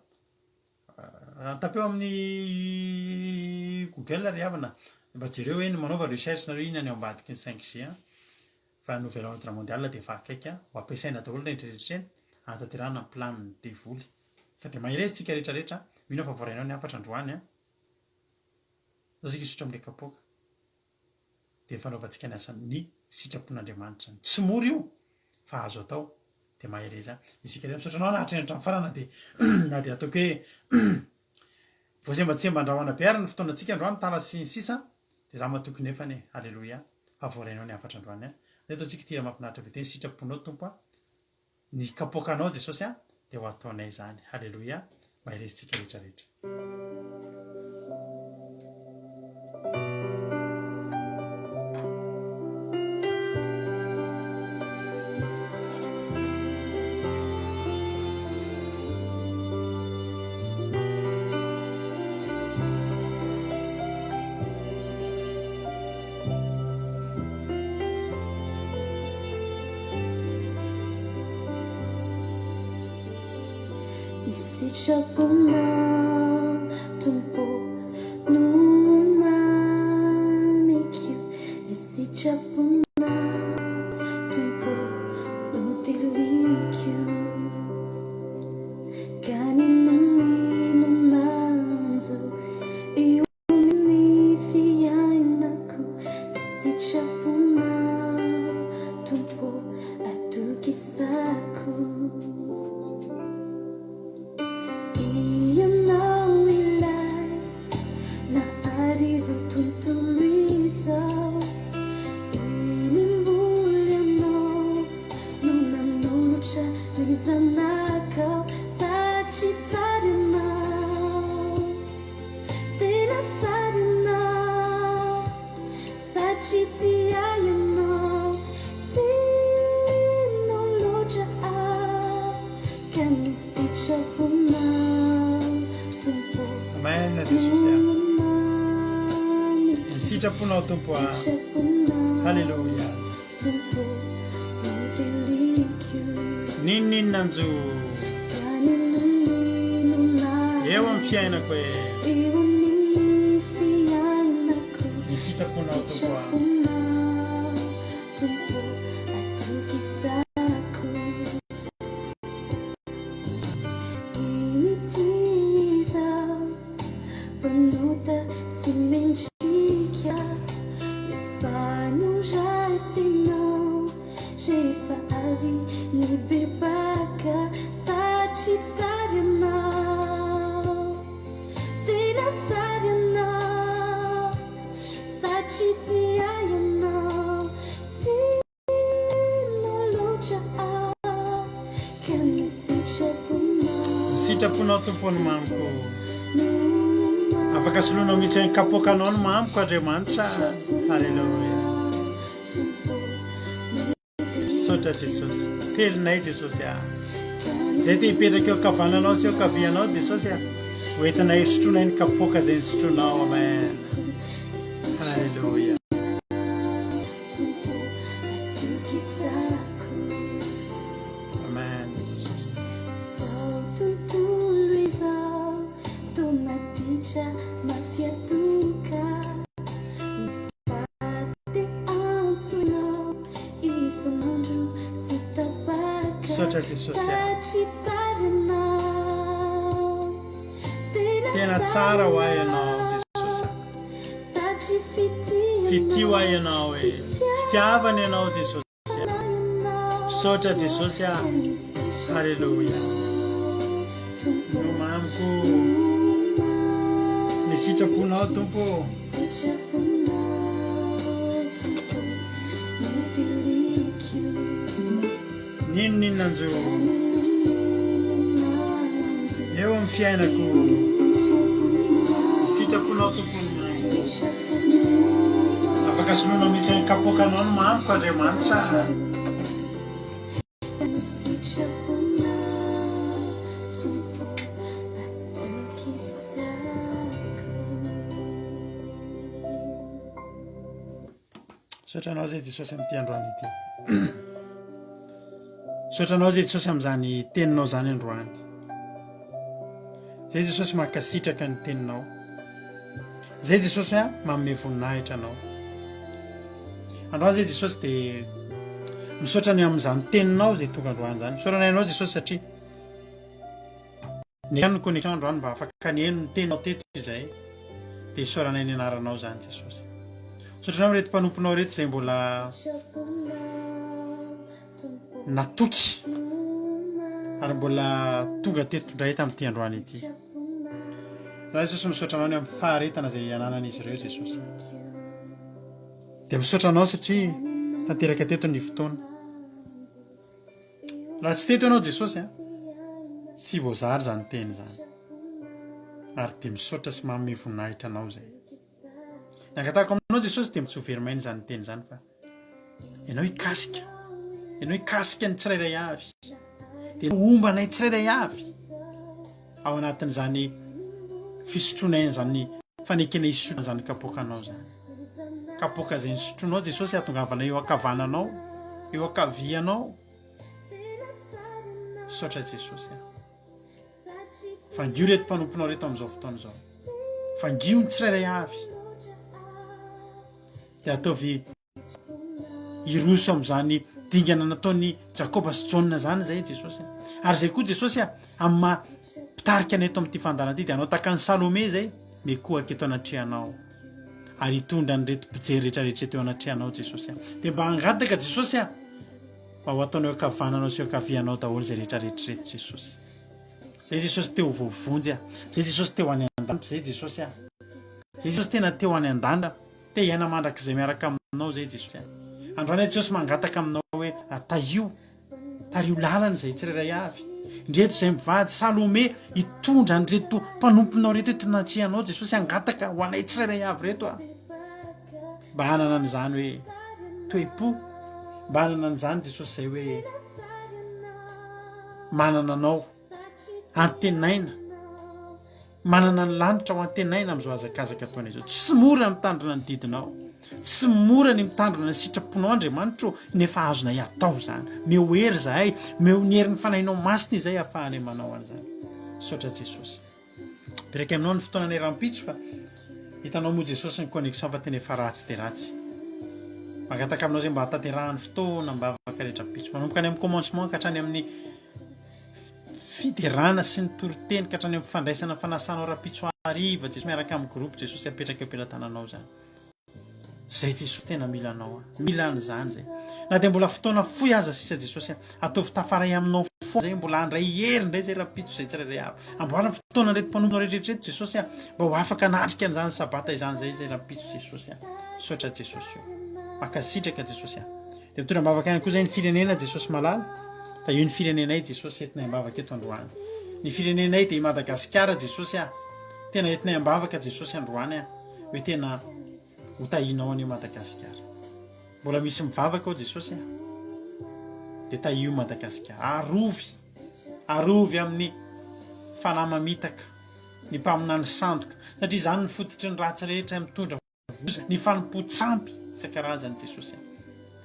tapeo amin'ny Google ry havana mba jereo hoe ny manaova recherche nareo inona ny ao ambadiky ny 5G a fa nouvel ordre mondial dia efa akaiky ho ampiasaina daholo rehetrarehetra eny hanatanterahana ny planiny devoly fa dia maherezy tsika rehetrarehetra mino fa voarainao ny hafatra androany a zao tsika hisotro amin'ilay kapoaka dia fanaovantsika ny asan'ny sitrapon'Andriamanitra tsy mora io fa azo atao dia maherezy isika rehetra misotro anao anahitra ny farana dia na dia ataoko hoe voazembatsemba andrahoana be ary ny fotoanantsika androany tara sy ny sisa dia za matoky nefany halleloia avorenao ny afatra androany a zay ataontsika tia mampinaritra be teny sitraponao tompo a ny kapoakanao jesosy a dia ho ataonay zany halleloia mba hirezintsika rehetrarehetra Sitraponao tompo no manikio ny sitraponao tompo no delikio ka ninonino nanzo eo amin'ny fiainako ny sitraponao tompo atokisako sitraponao tompo a halleloia ninninona anjo eo amin'ny fiainako e ny sitraponao tompo a sitraponao tompo ny mamiko afaka soloanao mihitsy ny kapoakanao ny mamiko andriamanitra halleloia sotra jesosy telinay jesosy a zay te hipetraka eo kavananao sy eo kavianao jesosy a hoentinay sotroanay ny kapoaka zay ny sotronao amen halleloia sotra jesosy a tena tsara ho ay ianao jesosy a fitio ay ianao e fitiavana ianao jesosy a sotra jesosy a halleloia no mamiko ny sitraponao tompo ninninona anjo eo amin'ny fiainako sitraponao tompony mamiko afaka soloanao mihitsy ny kapoakanao ny mamiko andriamanitra sotranao zay jesosy amin'ity androany ity sotranao zay jesosy amin'izany teninao zany androany zay jesosy mankasitraka ny teninao zay jesosy a manome voninahitra anao androany zay jesosy dia misaotrany amin'izany teninao zay tonga androany zany misaotranay anao jesosy satria ny ny connexion androany mba afaka nieno ny teninao teto izay dia isaoranay ny anaranao zany jesosy sotranao reto mpanomponao reto zay mbola natoky ary mbola tonga teto ndray tamin'ity androany ity za jesosy misaotranao ny amin'ny faharetana zay ananan'izy ireo jesosy dia misaotra anao satria tanteraka teto ny fotoana. Raha tsy teto ianao Jesosy tsy voazary zany teny zany, ary dia misaotra sy manome voninahitra anao zay. Ny angatahako aminao Jesosy dia tsy ho verimaina zany teny zany, fa ianao hikasika ny tsirairay avy, dia omba nay tsirairay avy ao anatin'izany fisotroana zany fanekena hisotrona zany kapoakanao zany. Kapoaka izay nisotronao Jesosy hatongavana eo ankavananao, eo ankavianao. Misaotra Jesosy fangio reto mpanomponao reto amin'izao fotoana izao, fangio ny tsirairay avy, dia ataovy hiroso amin'izany dingana nataony Jakoba sy Jona zany zay Jesosy. Ary zay koa Jesosy amin'ny maha-pitarika ny eto amin'ity fandarana ity, dia anao tahaka ny Salome zay mekohaka eto anatrehanao, ary hitondra ny reto mpijery rehetrarehetra teo anatrehanao Jesosy. Dia mba hangataka Jesosy mba ho ataonao ankavananao sy ankavianao daholo zay rehetrarehetra reto Jesosy. Zay Jesosy teo vovonjy zay Jesosy teo any an-danitra zay Jesosy zay Jesosy tena teo any an-danda, te hiaina mandrakizay miaraka aminao zay Jesosy. Androany Jesosy mangataka aminao hoe tario lalana zay tsirairay avy, ndreto zay mivady Salome hitondra ny reto mpanomponao reto eto natrehanao Jesosy, angataka ho anay tsirairay avy reto mba hanana an'izany hoe toe-po, mba hanana an'izany Jesosy zay hoe manana anao antenaina, manana ny lanitra ho antenaina amin'izao azakazaka ataona izao. Tsy mora mitandrina ny didinao, tsy mora ny mitandrina ny sitraponao Andriamanitra, nefa azona atao zany. Meo hery zahay, meo ny herin'ny fanahinao masina izay ahafahanay manao an'izany. Misaotra Jesosy. Bereka aminao ny fotoana ny rampitso, fa hitanao moa Jesosy ny connexion fa tena efa ratsy dia ratsy. Mangataka aminao zay mba hatanterahany fotoana mba afaka rehetra-pitso, manomboka any amin'ny commencement ka hatrany amin'ny fiderana sy ny toriteny ka hatrany amin'ny fandraisana fanasanao rapitso hariva Jesosy, miaraka amin'ny groupe Jesosy apetraka eo ampelantananao zany. Zay Jesosy tena mila anao, mila an'izany zay. Na dia mbola fotoana fohy aza sisa Jesosy, ataovy tafaray aminao fo zay, mbola handray hery indray zay rapitso zay tsirairay avy. Amboarina fotoana reto mpanompono rehetrarehetra Jesosy mba ho afaka natrika an'izany sabata izany zay rapitso Jesosy. Misaotra Jesosy makasitraka Jesosy. Dia mitondra mivavaka ihany koa zay ny firenena Jesosy malala, fa io ny firenenay Jesosy entinay ambavaka eto androany. Ny firenenay dia Madagasikara Jesosy tena entinay ambavaka Jesosy androany hoe tena ho tahinao anio Madagasikara. Mbola misy mivavaka ao Jesosy dia tahio Madagasikara. Arovy amin'ny fanahy mamitaka, ny mpaminany sandoka, satria izany ny fototry ny ratsy rehetra mitondra ny fanompo-tsampy isan-karazany Jesosy.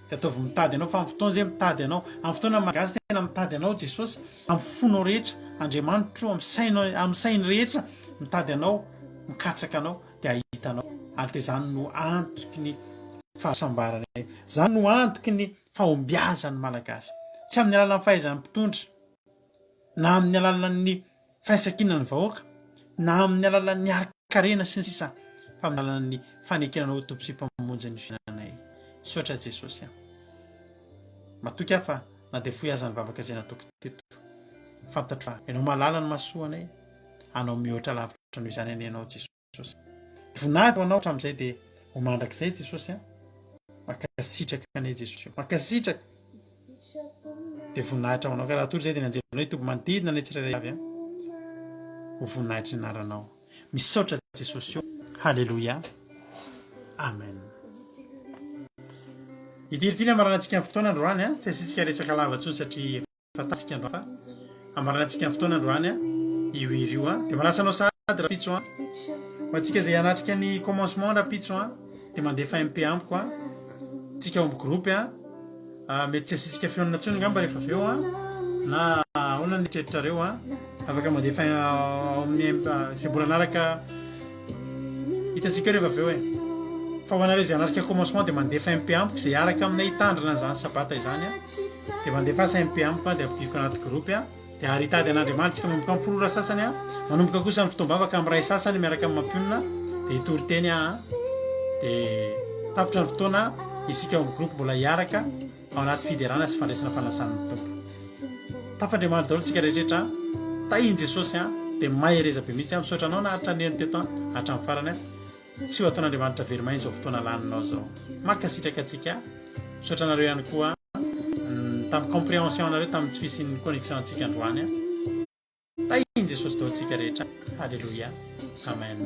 Dia ataovy mitady anao, fa amin'ny fotoana zay mitady anao, amin'ny fotoana malagasy tena mitady anao Jesosy, amin'ny fonao rehetra Andriamanitra, amin'ny sainy rehetra mitady anao, mikatsaka anao dia ahitanao. Ary dia zany no antoky ny fahasambarana, zany no antoky ny fahombiazan'ny malagasy, tsy amin'ny alalan'ny fahaizan'ny mpitondra, na amin'ny alalan'ny firaisan-kinan'ny vahoaka, na amin'ny alalan'ny arkarena sy ny sisa, fa amin'ny alalan'ny fanekenanao tompo sy mpamonjy ny fiainanay. Misaotra Jesosy. Matoky aho fa na dia fohy aza ny vavaka izay nataoko teto, fantatra fa ianao malala ny mahasoanay, anao mihoatra lavitra noho izany anenao Jesosy. Voninahitra anao hatramin'izay dia ho mandrakizay Jesosy, makasitraka anay Jesosy, makasitraka dia voninahitra ho anao. Ka raha tory izay dia ny anjelanao hitombo manodidina ny tsirairay avy ho voninahitra ny anaranao. Misaotra Jesosy. Halleluia. Amen. Itiritiana amaranantsika amin'ny fotoana androany tsy asitsika resaka lava intsony satria fantatsika andro fa amaranantsika amin'ny fotoana androany io irio dia malasanao sady rapitso ho antsika izay hanatrika ny commencement rapitso dia mandefa MP amiko tsika omby groupe mety tsy asitsika fionana intsony ngamba rehefa avy eo na ahoana ny eritreritrareo afaka mandefa amin'ny izay mbola anaraka hitantsika rehefa avy eo fa ho anareo izay hanatrika commencement dia mandefa MP amiko izay araka aminay hitandrina an'izany sabata izany dia mandefa asa MP amiko dia ampidiko anaty groupe dia ary hitady an'Andriamanitra manomboka amin'ny folora sasany manomboka kosa ny fotoam-bavaka amin'ny ray sasany miaraka amin'ny mampionona dia hitory teny dia tapitra ny fotoana isika amin'ny groupe mbola hiaraka ao anaty fiderana sy fandraisana fanasan'ny tompo. Tafa-Andriamanitra daholo isika rehetrarehetra tahiny Jesosy dia mahereza be mihitsy misaotra anao na hatrany teto hatramin'ny farany tsy ho ataon'andriamanitra verimay zao fotoana laninao zao makasitraka atsika misaotra anareo ihany koa tamin'ny compréhension anareo tamin'ny tsy fisin'ny connexion antsika androany tainy Jesosy tao antsika rehetra halleloia amen.